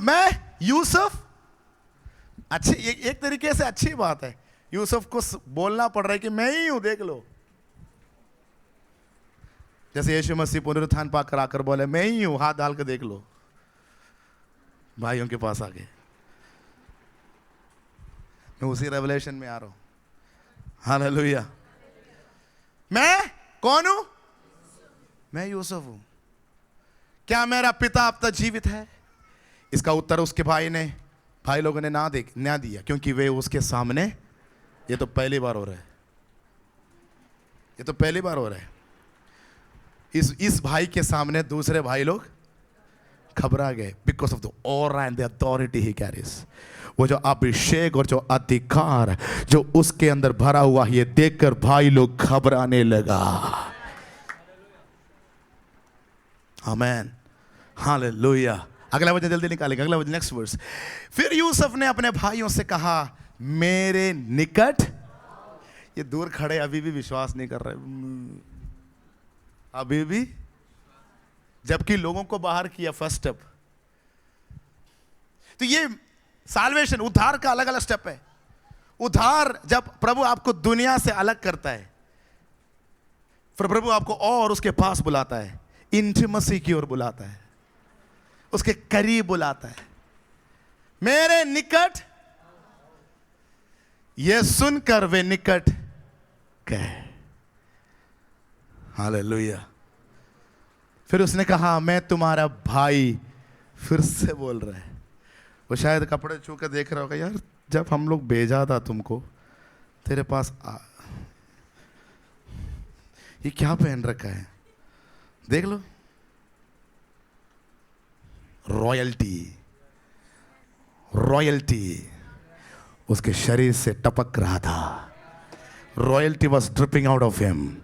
A: मैं यूसुफ, अच्छी एक तरीके से अच्छी बात है, यूसुफ को बोलना पड़ रहा है कि मैं ही हूं, देख लो। जैसे यीशु मसीह पुनरुत्थान पाकर आकर बोले मैं ही हूं, हाथ डाल के देख लो, भाइयों के पास आके। मैं उसी रेवलेशन में आ रहा हूं। हालेलुया। मैं कौन हूं? मैं यूसुफ हूं। क्या मेरा पिता अब तक जीवित है? इसका उत्तर उसके भाई लोगों ने ना दिया, क्योंकि वे उसके सामने, ये तो पहली बार हो रहा है, ये तो पहली बार हो रहा है। इस भाई के सामने दूसरे भाई लोग घबरा गए, because of the aura and the authority he carries. वो जो अभिषेक और जो अधिकार जो उसके अंदर भरा हुआ, ये देखकर भाई लोग घबराने लगा। आमीन। हालेलुया। अगला वचन जल्दी निकालेगा, अगला वचन, नेक्स्ट वर्स। फिर यूसुफ ने अपने भाइयों से कहा मेरे निकट, ये दूर खड़े अभी भी विश्वास नहीं कर रहे, अभी भी, जबकि लोगों को बाहर किया फर्स्ट स्टेप। तो ये साल्वेशन, उद्धार का अलग अलग स्टेप है। उद्धार जब प्रभु आपको दुनिया से अलग करता है, फिर प्रभु आपको और उसके पास बुलाता है, इंटिमेसी की ओर बुलाता है, उसके करीब बुलाता है। मेरे निकट, ये सुनकर वे निकट गए। हालेलुया। फिर उसने कहा मैं तुम्हारा भाई। फिर से बोल रहा है। वो शायद कपड़े छू कर देख रहा होगा, यार जब हम लोग भेजा था तुमको, तेरे पास ये क्या पहन रखा है, देख लो। रॉयल्टी, रॉयल्टी उसके शरीर से टपक रहा था। Royalty was dripping out of him.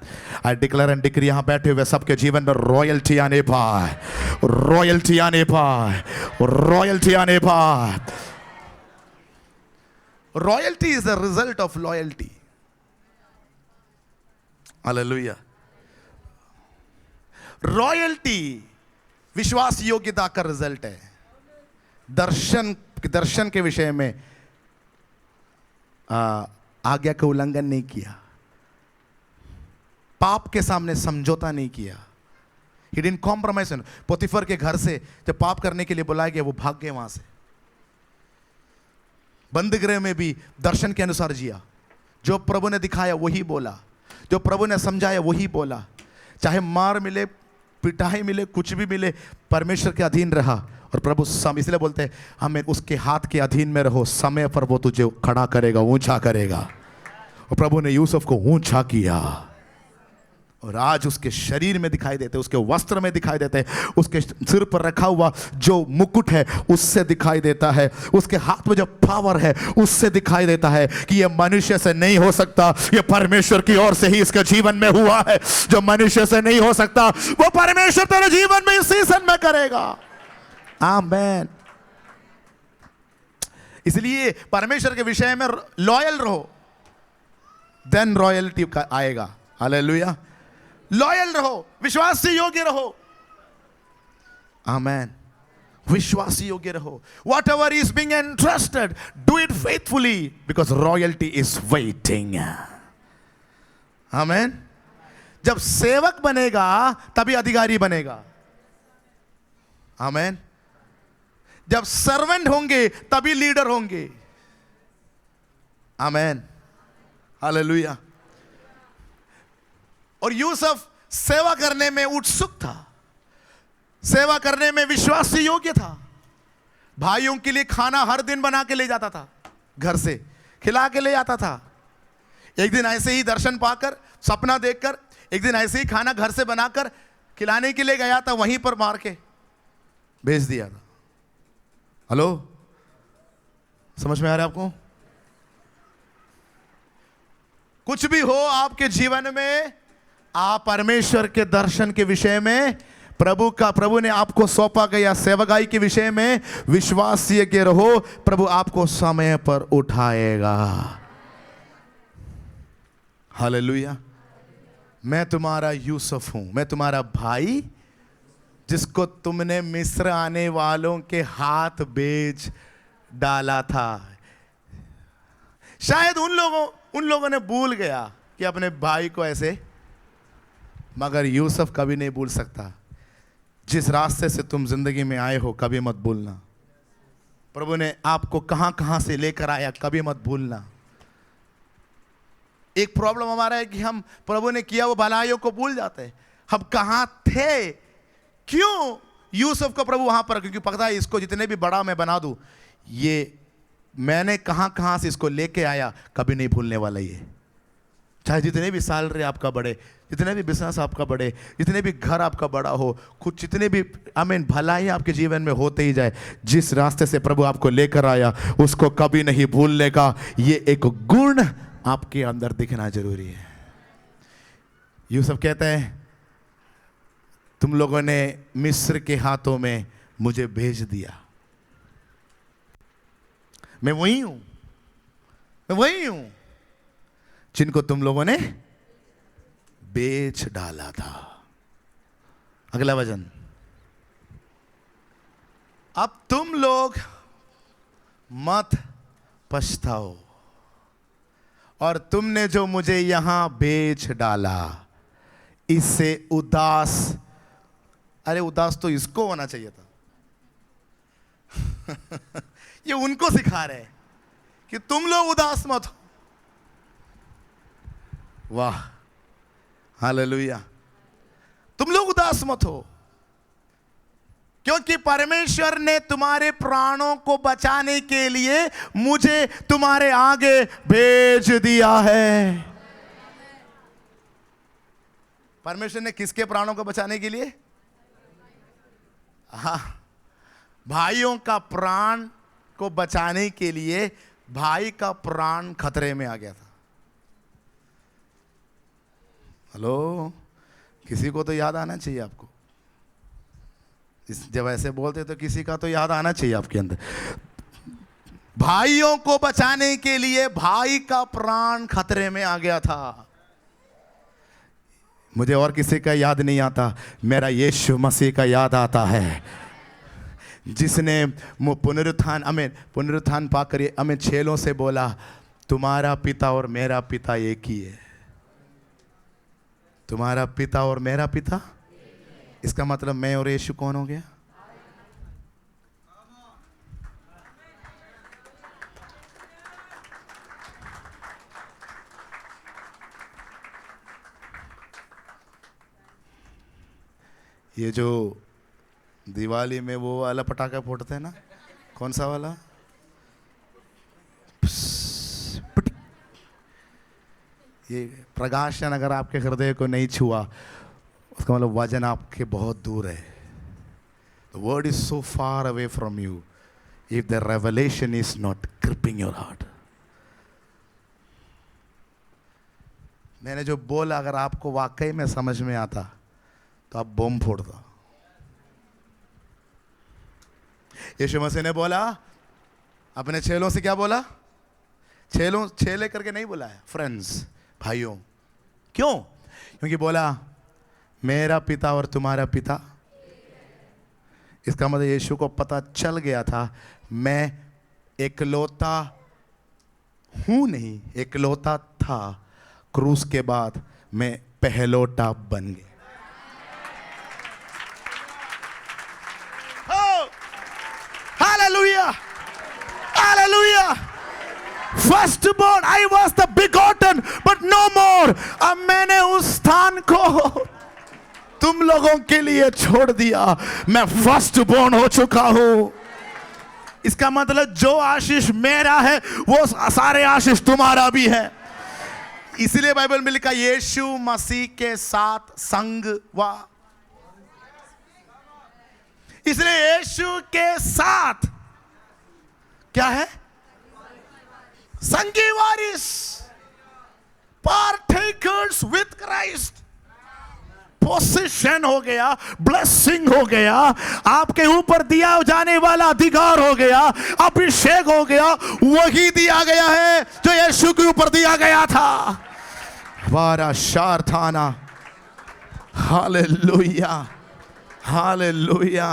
A: I declare and decree, यहां बैठे हुए सबके जीवन में रॉयल्टी आने पाए, रॉयल्टी आने पाए, रॉयल्टी आने पाए। Royalty is the result of loyalty. Hallelujah. Royalty विश्वास योग्यता का रिजल्ट है। दर्शन के विषय में आज्ञा का उल्लंघन नहीं किया, पाप के सामने समझौता नहीं किया। He didn't compromise। पोतीफर के घर से जब पाप करने के लिए बुलाया गया, वो भाग गए वहां से। बंद गृह में भी दर्शन के अनुसार जिया, जो प्रभु ने दिखाया वही बोला, जो प्रभु ने समझाया वही बोला। चाहे मार मिले, पिटाई मिले, कुछ भी मिले, परमेश्वर के अधीन रहा। और प्रभु इसलिए बोलते हैं हमें उसके हाथ के अधीन में रहो, समय पर वो तुझे खड़ा करेगा, ऊंचा करेगा। और प्रभु ने यूसुफ को ऊंचा किया, और आज उसके शरीर में दिखाई देते, उसके वस्त्र में दिखाई देते, उसके सिर पर रखा हुआ जो मुकुट है उससे दिखाई देता है, उसके हाथ में जो पावर है उससे दिखाई देता है कि ये मनुष्य से नहीं हो सकता, ये परमेश्वर की ओर से ही इसके जीवन में हुआ है। जो मनुष्य से नहीं हो सकता वो परमेश्वर तेरे जीवन में इस सीजन में करेगा। आमीन। इसलिए परमेश्वर के विषय में लॉयल रहो, देन रॉयल्टी का आएगा। हालेलुया। लॉयल रहो, विश्वास से योग्य रहो। आमेन। विश्वास योग्य रहो। Whatever is being entrusted, do it faithfully, because royalty is waiting. Amen. जब सेवक बनेगा तभी अधिकारी बनेगा। आमेन। जब सर्वेंट होंगे तभी लीडर होंगे। आमेन। हालेलुया। और यूसुफ सेवा करने में उत्सुक था, सेवा करने में विश्वास से योग्य था। भाइयों के लिए खाना हर दिन बना के ले जाता था, घर से खिला के ले आता था। एक दिन ऐसे ही दर्शन पाकर, सपना देखकर, एक दिन ऐसे ही खाना घर से बनाकर खिलाने के लिए गया था, वहीं पर मार के भेज दिया था। हेलो, समझ में आ रहा है आपको? कुछ भी हो आपके जीवन में, आप परमेश्वर के दर्शन के विषय में, प्रभु ने आपको सौंपा गया सेवकाई के विषय में विश्वास के रहो, प्रभु आपको समय पर उठाएगा। हालेलुया। मैं तुम्हारा यूसुफ हूं, मैं तुम्हारा भाई जिसको तुमने मिस्र आने वालों के हाथ बेच डाला था। शायद उन लोगों ने भूल गया कि अपने भाई को ऐसे, मगर यूसुफ कभी नहीं भूल सकता। जिस रास्ते से तुम जिंदगी में आए हो कभी मत भूलना। प्रभु ने आपको कहां कहां से लेकर आया कभी मत भूलना। एक प्रॉब्लम हमारा है कि हम प्रभु ने किया वो भलाइयों को भूल जाते हैं। हम कहां थे, क्यों यूसुफ को प्रभु वहां पर, क्योंकि पता है इसको जितने भी बड़ा मैं बना दूं, ये मैंने कहां कहां से इसको लेके आया कभी नहीं भूलने वाला। ये चाहे जितने भी साल रहे आपका बढ़े, जितने भी बिजनेस आपका बढ़े, जितने भी घर आपका बड़ा हो, कुछ जितने भी भलाई आपके जीवन में होते ही जाए, जिस रास्ते से प्रभु आपको लेकर आया उसको कभी नहीं भूलने का ये एक गुण आपके अंदर दिखना जरूरी है। यूसुफ कहते हैं तुम लोगों ने मिस्र के हाथों में मुझे भेज दिया, मैं वही हूं जिनको तुम लोगों ने बेच डाला था। अगला वचन, अब तुम लोग मत पछताओ और तुमने जो मुझे यहां बेच डाला इससे उदास, अरे उदास तो इसको होना चाहिए था। ये उनको सिखा रहे हैं कि तुम लोग उदास मत हो। वाह, हालेलुया। तुम लोग उदास मत हो क्योंकि परमेश्वर ने तुम्हारे प्राणों को बचाने के लिए मुझे तुम्हारे आगे भेज दिया है। परमेश्वर ने किसके प्राणों को बचाने के लिए? हाँ, भाइयों का प्राण को बचाने के लिए। भाई का प्राण खतरे में आ गया था। हेलो, किसी को तो याद आना चाहिए आपको। जब ऐसे बोलते तो किसी का तो याद आना चाहिए आपके अंदर। भाइयों को बचाने के लिए भाई का प्राण खतरे में आ गया था। मुझे और किसी का याद नहीं आता, मेरा यीशु मसीह का याद आता है, जिसने पुनरुत्थान पाकर हमें छेलों से बोला तुम्हारा पिता और मेरा पिता एक ही है। तुम्हारा पिता और मेरा पिता, इसका मतलब मैं और यीशु कौन हो गया? ये जो दिवाली में वो वाला पटाखा फोड़ते हैं ना, कौन सा वाला? ये प्रकाशन अगर आपके हृदय को नहीं छुआ, उसका मतलब वजन आपके बहुत दूर है। The word is so far away from you if the revelation is not gripping your heart. मैंने जो बोला अगर आपको वाकई में समझ में आता तो आप बम फोड़ता। यीशु मसीह ने बोला अपने चेलों से, क्या बोला? छेले करके नहीं बुलाया, फ्रेंड्स, भाइयों। क्यों? क्योंकि बोला मेरा पिता और तुम्हारा पिता। इसका मतलब यीशु को पता चल गया था मैं एकलौता हूं नहीं, एकलौता था। क्रूस के बाद मैं पहलौटा बन गया। Hallelujah, hallelujah. Firstborn, I was the begotten, but no more. अब मैंने उस स्थान को तुम लोगों के लिए छोड़ दिया। मैं फर्स्ट बोर्न हो चुका हूं। इसका मतलब जो आशीष मेरा है वो सारे आशीष तुम्हारा भी है। इसलिए बाइबल में लिखा यीशु मसीह के साथ संग हुआ। इसलिए यीशु के साथ क्या है? संगी वारिस, पार्टेकर्स विद क्राइस्ट। पोजीशन हो गया, ब्लेसिंग हो गया, आपके ऊपर दिया जाने वाला अधिकार हो गया, अभिषेक हो गया, वही दिया गया है जो यीशु के ऊपर दिया गया था। वारा शार थाना। Hallelujah, hallelujah.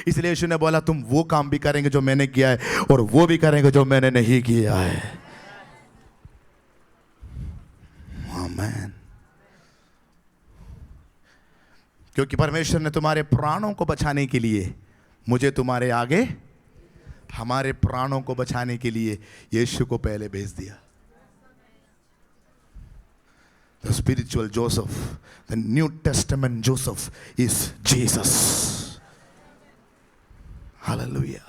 A: इसलिए यीशु ने बोला तुम वो काम भी करेंगे जो मैंने किया है और वो भी करेंगे जो मैंने नहीं किया है। आमीन। क्योंकि परमेश्वर ने तुम्हारे प्राणों को बचाने के लिए मुझे तुम्हारे आगे, हमारे प्राणों को बचाने के लिए यीशु को पहले भेज दिया। The spiritual Joseph, the New Testament Joseph is Jesus. Hallelujah.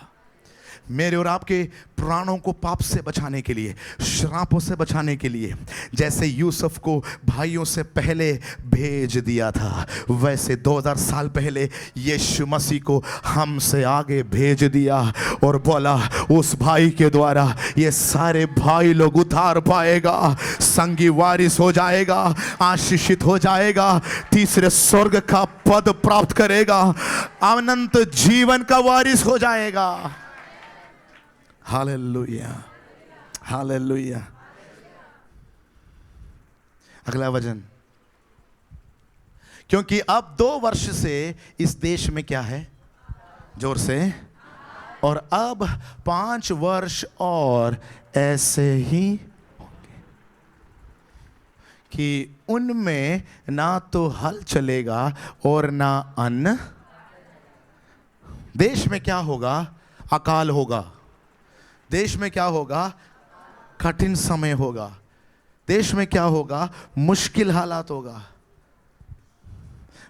A: मेरे और आपके प्राणों को पाप से बचाने के लिए, श्रापों से बचाने के लिए, जैसे यूसुफ को भाइयों से पहले भेज दिया था, वैसे 2000 साल पहले यीशु मसीह को हमसे आगे भेज दिया और बोला उस भाई के द्वारा ये सारे भाई लोग उद्धार पाएगा, संगी वारिस हो जाएगा, आशीषित हो जाएगा, तीसरे स्वर्ग का पद प्राप्त करेगा, अनंत जीवन का वारिस हो जाएगा। Hallelujah, hallelujah. अगला वचन। क्योंकि अब 2 वर्ष से इस देश में क्या है, जोर से, और अब 5 वर्ष और ऐसे ही होंगे कि उनमें ना तो हल चलेगा और ना अन्न। देश में क्या होगा, अकाल होगा। देश में क्या होगा, कठिन समय होगा। देश में क्या होगा, मुश्किल हालात होगा।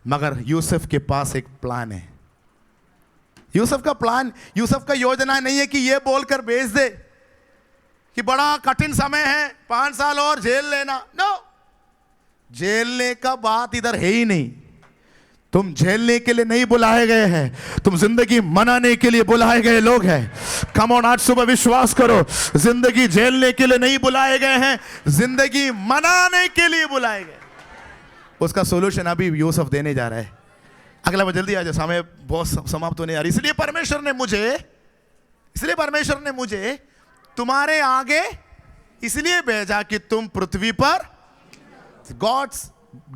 A: मगर यूसुफ के पास एक प्लान है। यूसुफ का प्लान, यूसुफ का योजना नहीं है कि ये बोलकर भेज दे कि बड़ा कठिन समय है, 5 साल और जेल लेना। नो, जेलने का बात इधर है ही नहीं। तुम झेलने के लिए नहीं बुलाए गए हैं, तुम जिंदगी मनाने के लिए बुलाए गए लोग हैं। कम ऑन, आज सुबह विश्वास करो, जिंदगी झेलने के लिए नहीं बुलाए गए हैं, जिंदगी मनाने के लिए बुलाए गए। उसका सॉल्यूशन अभी यूसुफ देने जा रहा है। अगला बार जल्दी आ जाओ, समय बहुत समाप्त होने आ रही। इसलिए परमेश्वर ने मुझे तुम्हारे आगे इसलिए भेजा कि तुम पृथ्वी पर,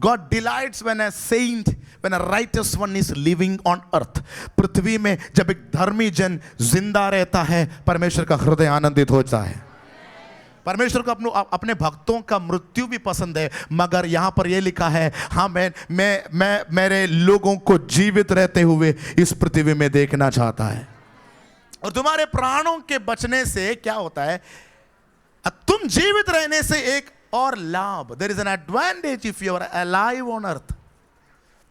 A: God delights when a saint, when a righteous one is living on earth. पृथ्वी में जब एक धर्मी जन जिंदा रहता है, परमेश्वर का हृदय आनंदित होता है। परमेश्वर को अपने भक्तों का मृत्यु भी पसंद है, मगर यहां पर यह लिखा है, हाँ मैं मेरे लोगों को जीवित रहते हुए इस पृथ्वी में देखना चाहता है। और तुम्हारे प्राणों के बचने से क्या होता है, तुम जीवित रहने से एक और लाभ, there is an advantage if you are alive on earth,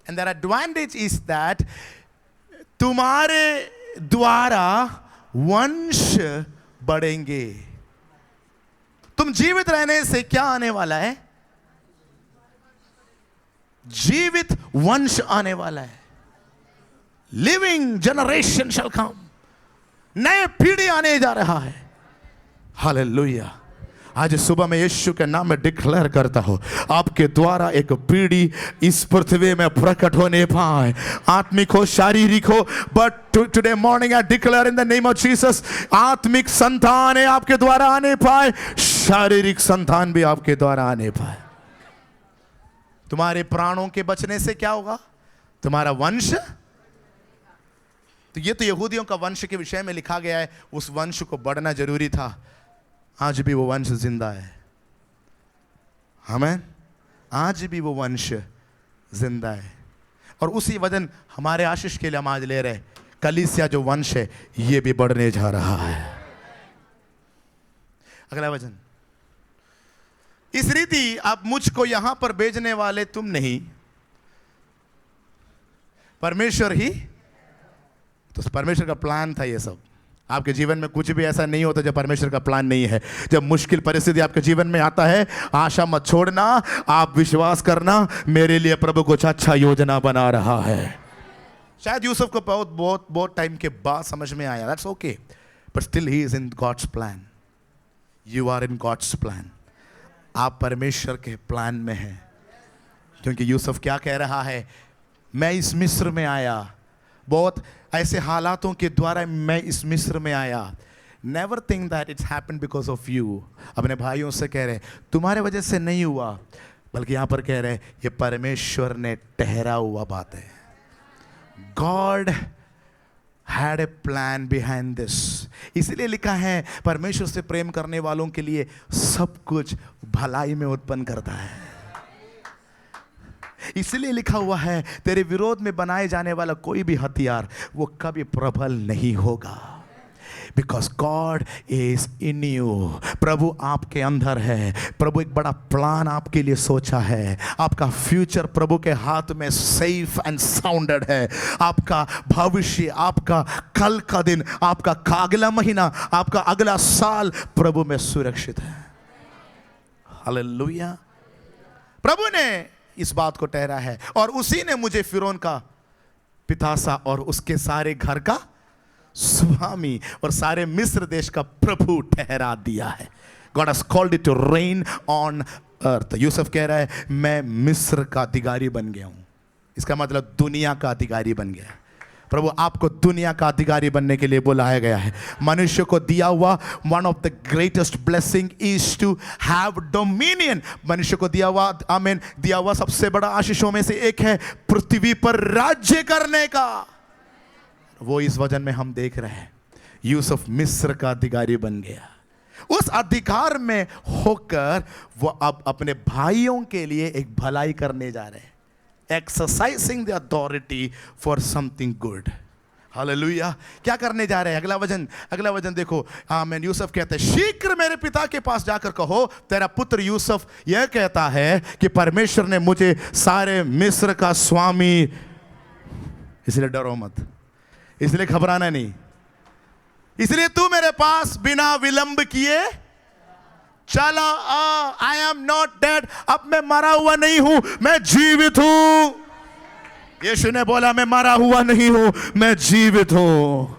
A: and that advantage is that तुम्हारे द्वारा वंश बढ़ेंगे। तुम जीवित रहने से क्या आने वाला है, जीवित वंश आने वाला है। लिविंग जनरेशन शall come, नए पीढ़ी आने जा रहा है। हालेलुया। आज सुबह में यीशु के नाम में डिक्लेयर करता हूं, आपके द्वारा एक पीढ़ी इस पृथ्वी में प्रकट होने पाए, आत्मिक हो, शारीरिक हो, but today morning I declare in the name of Jesus, आत्मिक संतान आपके द्वारा आने पाए, शारीरिक संतान भी आपके द्वारा आने पाए। तुम्हारे प्राणों के बचने से क्या होगा, तुम्हारा वंश। तो ये तो यहूदियों का वंश के विषय में लिखा गया है, उस वंश को बढ़ना जरूरी था। आज भी वो वंश जिंदा है। आमीन। आज भी वो वंश जिंदा है, और उसी वजन हमारे आशीष के लिए हम आज ले रहे, कलीसिया जो वंश है ये भी बढ़ने जा रहा है। अगला वचन। इस रीति अब मुझको यहां पर भेजने वाले तुम नहीं, परमेश्वर ही। तो परमेश्वर का प्लान था ये सब। आपके जीवन में कुछ भी ऐसा नहीं होता जब परमेश्वर का प्लान नहीं है। जब मुश्किल परिस्थिति आपके जीवन में आता है, आशा मत छोड़ना, आप विश्वास करना, मेरे लिए प्रभु कुछ अच्छा योजना बना रहा है। शायद यूसुफ को बहुत टाइम के बाद समझ में आया, that's okay, but still he is in God's plan. You are in God's plan. आप परमेश्वर के प्लान में हैं। क्योंकि यूसुफ क्या कह रहा है, मैं इस मिस्र में आया, बहुत ऐसे हालातों के द्वारा मैं इस मिस्र में आया। Never think that it's happened because of you. अपने भाइयों से कह रहे तुम्हारे वजह से नहीं हुआ, बल्कि यहां पर कह रहे ये परमेश्वर ने ठहरा हुआ बात है। God had a plan behind this. इसलिए लिखा है परमेश्वर से प्रेम करने वालों के लिए सब कुछ भलाई में उत्पन्न करता है। इसलिए लिखा हुआ है तेरे विरोध में बनाए जाने वाला कोई भी हथियार वो कभी प्रबल नहीं होगा। Because God is in you. प्रभु आपके अंदर है। प्रभु एक बड़ा प्लान आपके लिए सोचा है। आपका फ्यूचर प्रभु के हाथ में सेफ एंड साउंडेड है। आपका भविष्य, आपका कल का दिन, आपका अगला महीना, आपका अगला साल प्रभु में सुरक्षित है। हालेलुया। प्रभु ने इस बात को ठहरा है और उसी ने मुझे फिरौन का पितासा और उसके सारे घर का स्वामी और सारे मिस्र देश का प्रभु ठहरा दिया है। God has called it to reign on earth। Yusuf कह रहा है मैं मिस्र का अधिकारी बन गया हूं। इसका मतलब दुनिया का अधिकारी बन गया है। प्रभु आपको दुनिया का अधिकारी बनने के लिए बुलाया गया है। मनुष्य को दिया हुआ one of the greatest blessing is to have dominion. मनुष्य को दिया हुआ, आमीन, दिया हुआ सबसे बड़ा आशीषों में से एक है पृथ्वी पर राज्य करने का। वो इस वजन में हम देख रहे हैं यूसुफ मिस्र का अधिकारी बन गया। उस अधिकार में होकर वो अब अपने भाइयों के लिए एक भलाई करने जा रहे हैं। Exercising the authority for something good. Hallelujah. क्या करने जा रहे हैं? अगला वचन देखो। आमीन। यूसुफ कहते हैं शीघ्र मेरे पिता के पास जाकर कहो तेरा पुत्र यूसुफ यह कहता है कि परमेश्वर ने मुझे सारे मिस्र का स्वामी। इसलिए डरो मत, इसलिए घबराना नहीं, इसलिए तू मेरे पास बिना विलंब किए चला आ। I am not dead. अब मैं मरा हुआ नहीं हूं, मैं जीवित हूं। यीशु ने बोला मैं मरा हुआ नहीं हूं, मैं जीवित हूं।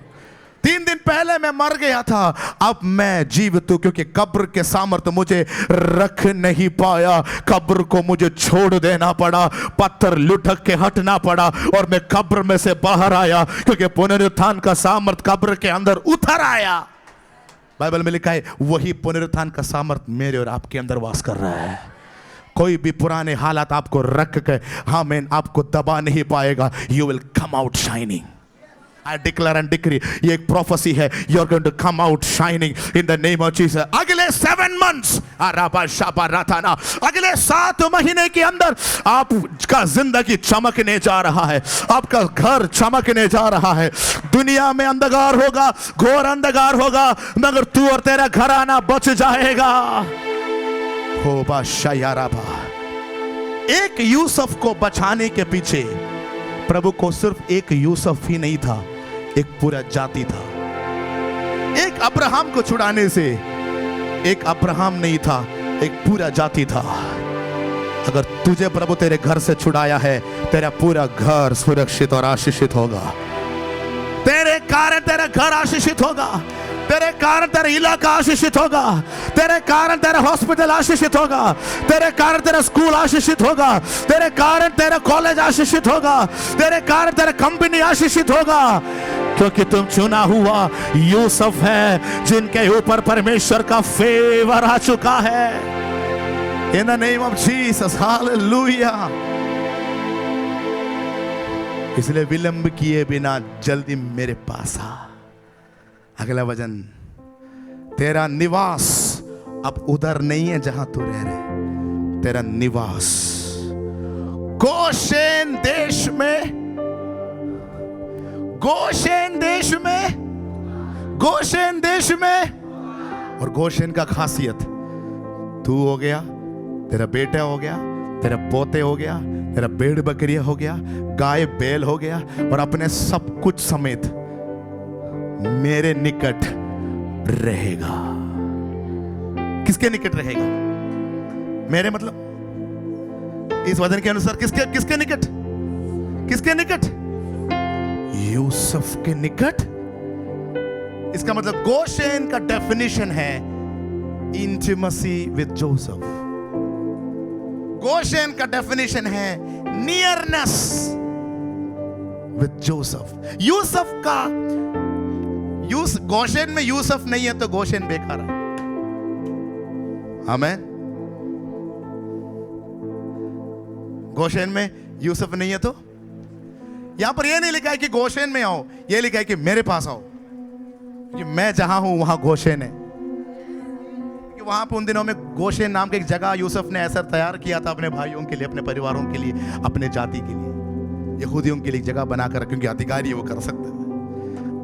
A: 3 दिन पहले मैं मर गया था, अब मैं जीवित हूं क्योंकि कब्र के सामर्थ्य मुझे रख नहीं पाया। कब्र को मुझे छोड़ देना पड़ा, पत्थर लुढ़क के हटना पड़ा और मैं कब्र में से बाहर आया क्योंकि पुनरुत्थान का सामर्थ्य कब्र के अंदर उतर आया। बाइबल में लिखा है वही पुनरुत्थान का सामर्थ्य मेरे और आपके अंदर वास कर रहा है। कोई भी पुराने हालात आपको रख के आमीन आपको दबा नहीं पाएगा। You will come out shining. I declare and decree, ये एक prophecy है, you are going to come out shining in the name of Jesus। अगले 7 months, अगले 7 महीने के अंदर आपका जिंदगी चमकने जा रहा है, आपका घर चमकने जा रहा है। दुनिया में अंधकार होगा, घोर अंधकार होगा, मगर तू और तेरा घराना बच जाएगा। हो बाशायाराबा। एक यूसुफ को बचाने के पीछे प्रभु को सिर्फ एक यूसुफ ही नहीं था, एक पूरा जाति था। एक अब्राहम को छुड़ाने से एक अब्राहम नहीं था, एक पूरा जाति था। अगर तुझे प्रभु तेरे घर से छुड़ाया है, तेरा पूरा घर सुरक्षित और आशीषित होगा। तेरे कारण तेरा घर आशीषित होगा, तेरे कारण तेरा इलाका आशीषित होगा, तेरे कारण तेरा हॉस्पिटल आशीषित होगा, तेरे कारण तेरा स्कूल आशीषित होगा, तेरे कारण तेरा कॉलेज आशीषित होगा, तेरे कारण तेरा कंपनी आशीषित होगा, क्योंकि तुम चुना हुआ यूसुफ है जिनके ऊपर परमेश्वर का फेवर आ चुका है। इन the name of Jesus. Hallelujah. इसलिए विलंब किए बिना जल्दी मेरे पास आ। अगला वचन, तेरा निवास अब उधर नहीं है जहां तू रह रहे। तेरा निवास गोशेन देश में, गोशेन देश में, गोशेन देश में। और गोशेन का खासियत तू हो गया, तेरा बेटा हो गया, तेरा पोते हो गया, तेरा भेड़ बकरियां हो गया, गाय बैल हो गया, और अपने सब कुछ समेत मेरे निकट रहेगा। किसके निकट रहेगा? मेरे मतलब इस वचन के अनुसार किसके निकट? किसके निकट? यूसुफ के निकट। इसका मतलब गोशेन का डेफिनेशन है इंटिमेसी विद जोसेफ। गोशेन का डेफिनेशन है नियरनेस विद जोसेफ। यूसुफ का गोशेन में यूसुफ नहीं है तो गोशेन बेकार है। आमीन। गोशेन में यूसुफ नहीं है तो यहां पर यह नहीं लिखा है कि गोशेन में आओ, यह लिखा है कि मेरे पास आओ, कि मैं जहां हूं वहां गोशेन है। कि वहां पर उन दिनों में गोशेन नाम की एक जगह यूसुफ ने ऐसा तैयार किया था अपने भाइयों के लिए, अपने परिवारों के लिए, अपने जाति के लिए, यहूदियों के लिए जगह बनाकर, क्योंकि अधिकारी वो कर सकते थे।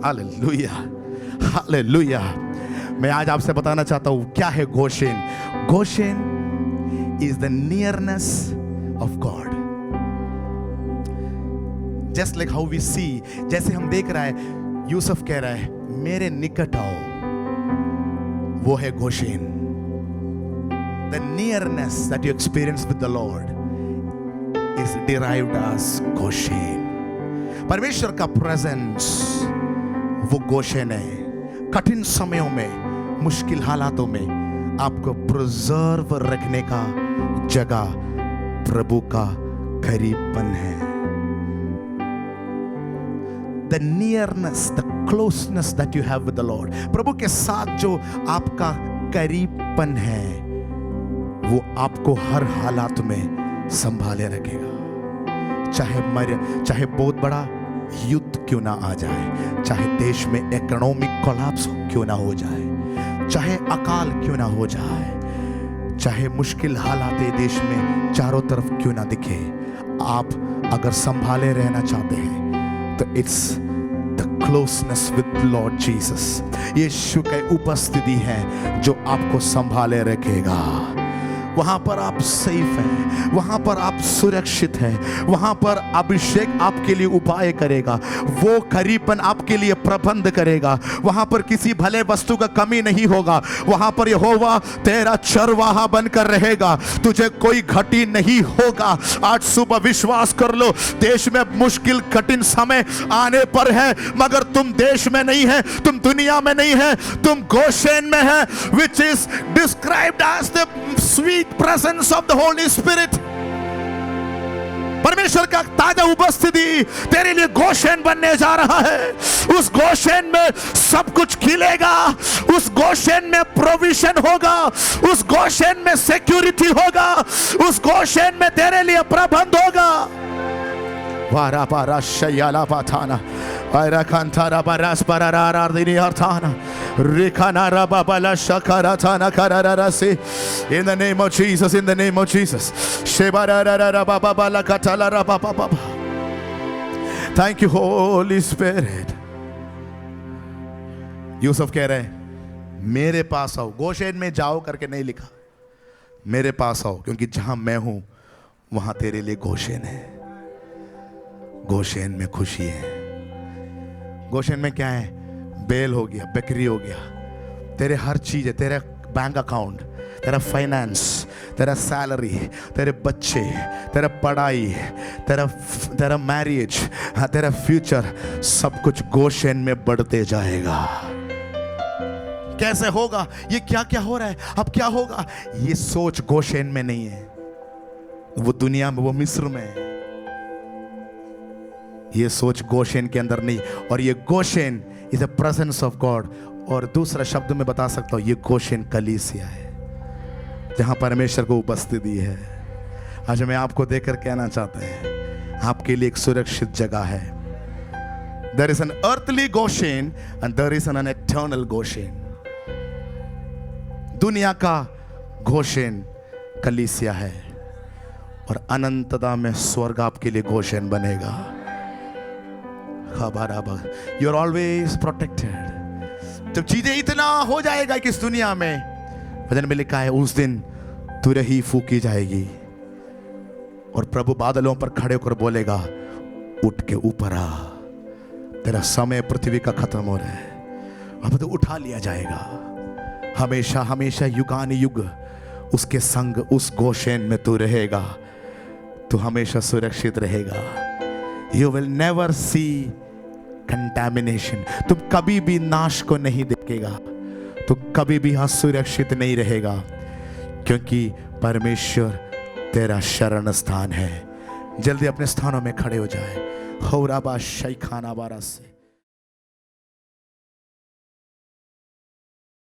A: Hallelujah, hallelujah. मैं आज आपसे बताना चाहता हूं क्या है Goshen. Goshen is the nearness of God. Just like how we see, जैसे हम देख रहा है यूसुफ कह रहा है मेरे निकट आओ, वो है Goshen. The nearness that you experience with the Lord is derived as Goshen. परमेश्वर का प्रेजेंस वो गोशेन है। कठिन समयों में, मुश्किल हालातों में आपको प्रिजर्व रखने का जगह प्रभु का करीबपन है। The nearness, the closeness that you have with the Lord, प्रभु के साथ जो आपका करीबपन है वो आपको हर हालात में संभाले रखेगा। चाहे बहुत बड़ा युद्ध क्यों ना आ जाए, चाहे देश में इकोनॉमिक कोलैप्स क्यों ना हो जाए, चाहे अकाल क्यों ना हो जाए, चाहे मुश्किल हालात देश में चारों तरफ क्यों ना दिखे, आप अगर संभाले रहना चाहते हैं तो it's the closeness with Lord Jesus. यीशु की उपस्थिति है जो आपको संभाले रखेगा। वहां पर आप सेफ हैं, वहां पर आप सुरक्षित हैं, वहां पर अभिषेक आपके लिए उपाय करेगा, वो करीबन आपके लिए प्रबंध करेगा, वहां पर किसी भले वस्तु का कमी नहीं होगा, वहां पर यहोवा तेरा चरवाहा बनकर रहेगा, तुझे कोई घटी नहीं होगा। आज सुबह विश्वास कर लो, देश में मुश्किल कठिन समय आने पर है, मगर तुम देश में नहीं है, तुम दुनिया में नहीं है, तुम गोशेन में है, which is described as the sweet presence of the Holy Spirit। परमेश्वर का ताजा उपस्थिति तेरे लिए गोशेन बनने जा रहा है। उस गोशेन में सब कुछ खिलेगा, उस गोशेन में प्रोविजन होगा, उस गोशेन में सिक्योरिटी होगा, उस गोशेन में तेरे लिए प्रबंध होगा। वारा पारा शयाला पाथाना आयरा कांतारा बरास परारा दिनी अर्थाना रिखाना रबाबला शकारा थाना करारा से। In the name of Jesus, in the name of Jesus। शेबारा रबाबला कटाला Rubaba. Thank you Holy Spirit। Yusuf कह रहे हैं मेरे पास आओ। गोशेन में जाओ करके नहीं लिखा, मेरे पास आओ, क्योंकि जहां मैं हूं वहां तेरे लिए गोशेन है। गोशेन में खुशी है। गोशेन में क्या है? बेल हो गया, बकरी हो गया, तेरे हर चीज है, तेरा बैंक अकाउंट, तेरा फाइनेंस, तेरा सैलरी, तेरे बच्चे, तेरा पढ़ाई, तेरा मैरिज, तेरा फ्यूचर, सब कुछ गोशेन में बढ़ते जाएगा। कैसे होगा? ये क्या क्या हो रहा है, अब क्या होगा? ये सोच गोशेन में नहीं है, वो दुनिया में, वो मिस्र में है। ये सोच गोशेन के अंदर नहीं, और ये Goshen is the presence of God. और दूसरा शब्द में बता सकता हूं, ये गोशेन कलीसिया है जहां परमेश्वर को उपस्थिति है। आज मैं आपको देखकर कहना चाहता हूं, आपके लिए एक सुरक्षित जगह है। There is an earthly Goshen and there is an eternal Goshen. दुनिया का गोशेन कलीसिया है, और अनंतता में स्वर्ग आपके लिए गोशेन बनेगा। You are always protected. जब चीजें इतना हो जाएगा कि इस दुनिया में, वचन में लिखा है उस दिन तुरही फूकी जाएगी और प्रभु बादलों पर खड़े होकर बोलेगा उठ के ऊपर आ, तेरा समय पृथ्वी का खत्म हो रहा है। अब तो उठा लिया जाएगा। हमेशा हमेशा युगान युग उसके संग, उस गोशेन में तू रहेगा, तू हमेशा सुरक्षित रहेगा। You will never see contamination। तुम कभी भी नाश को नहीं देखेगा। तो कभी भी असुरक्षित नहीं रहेगा, क्योंकि परमेश्वर तेरा शरण स्थान है। जल्दी अपने स्थानों में खड़े हो जाए। हौराबा शैखाना बारा से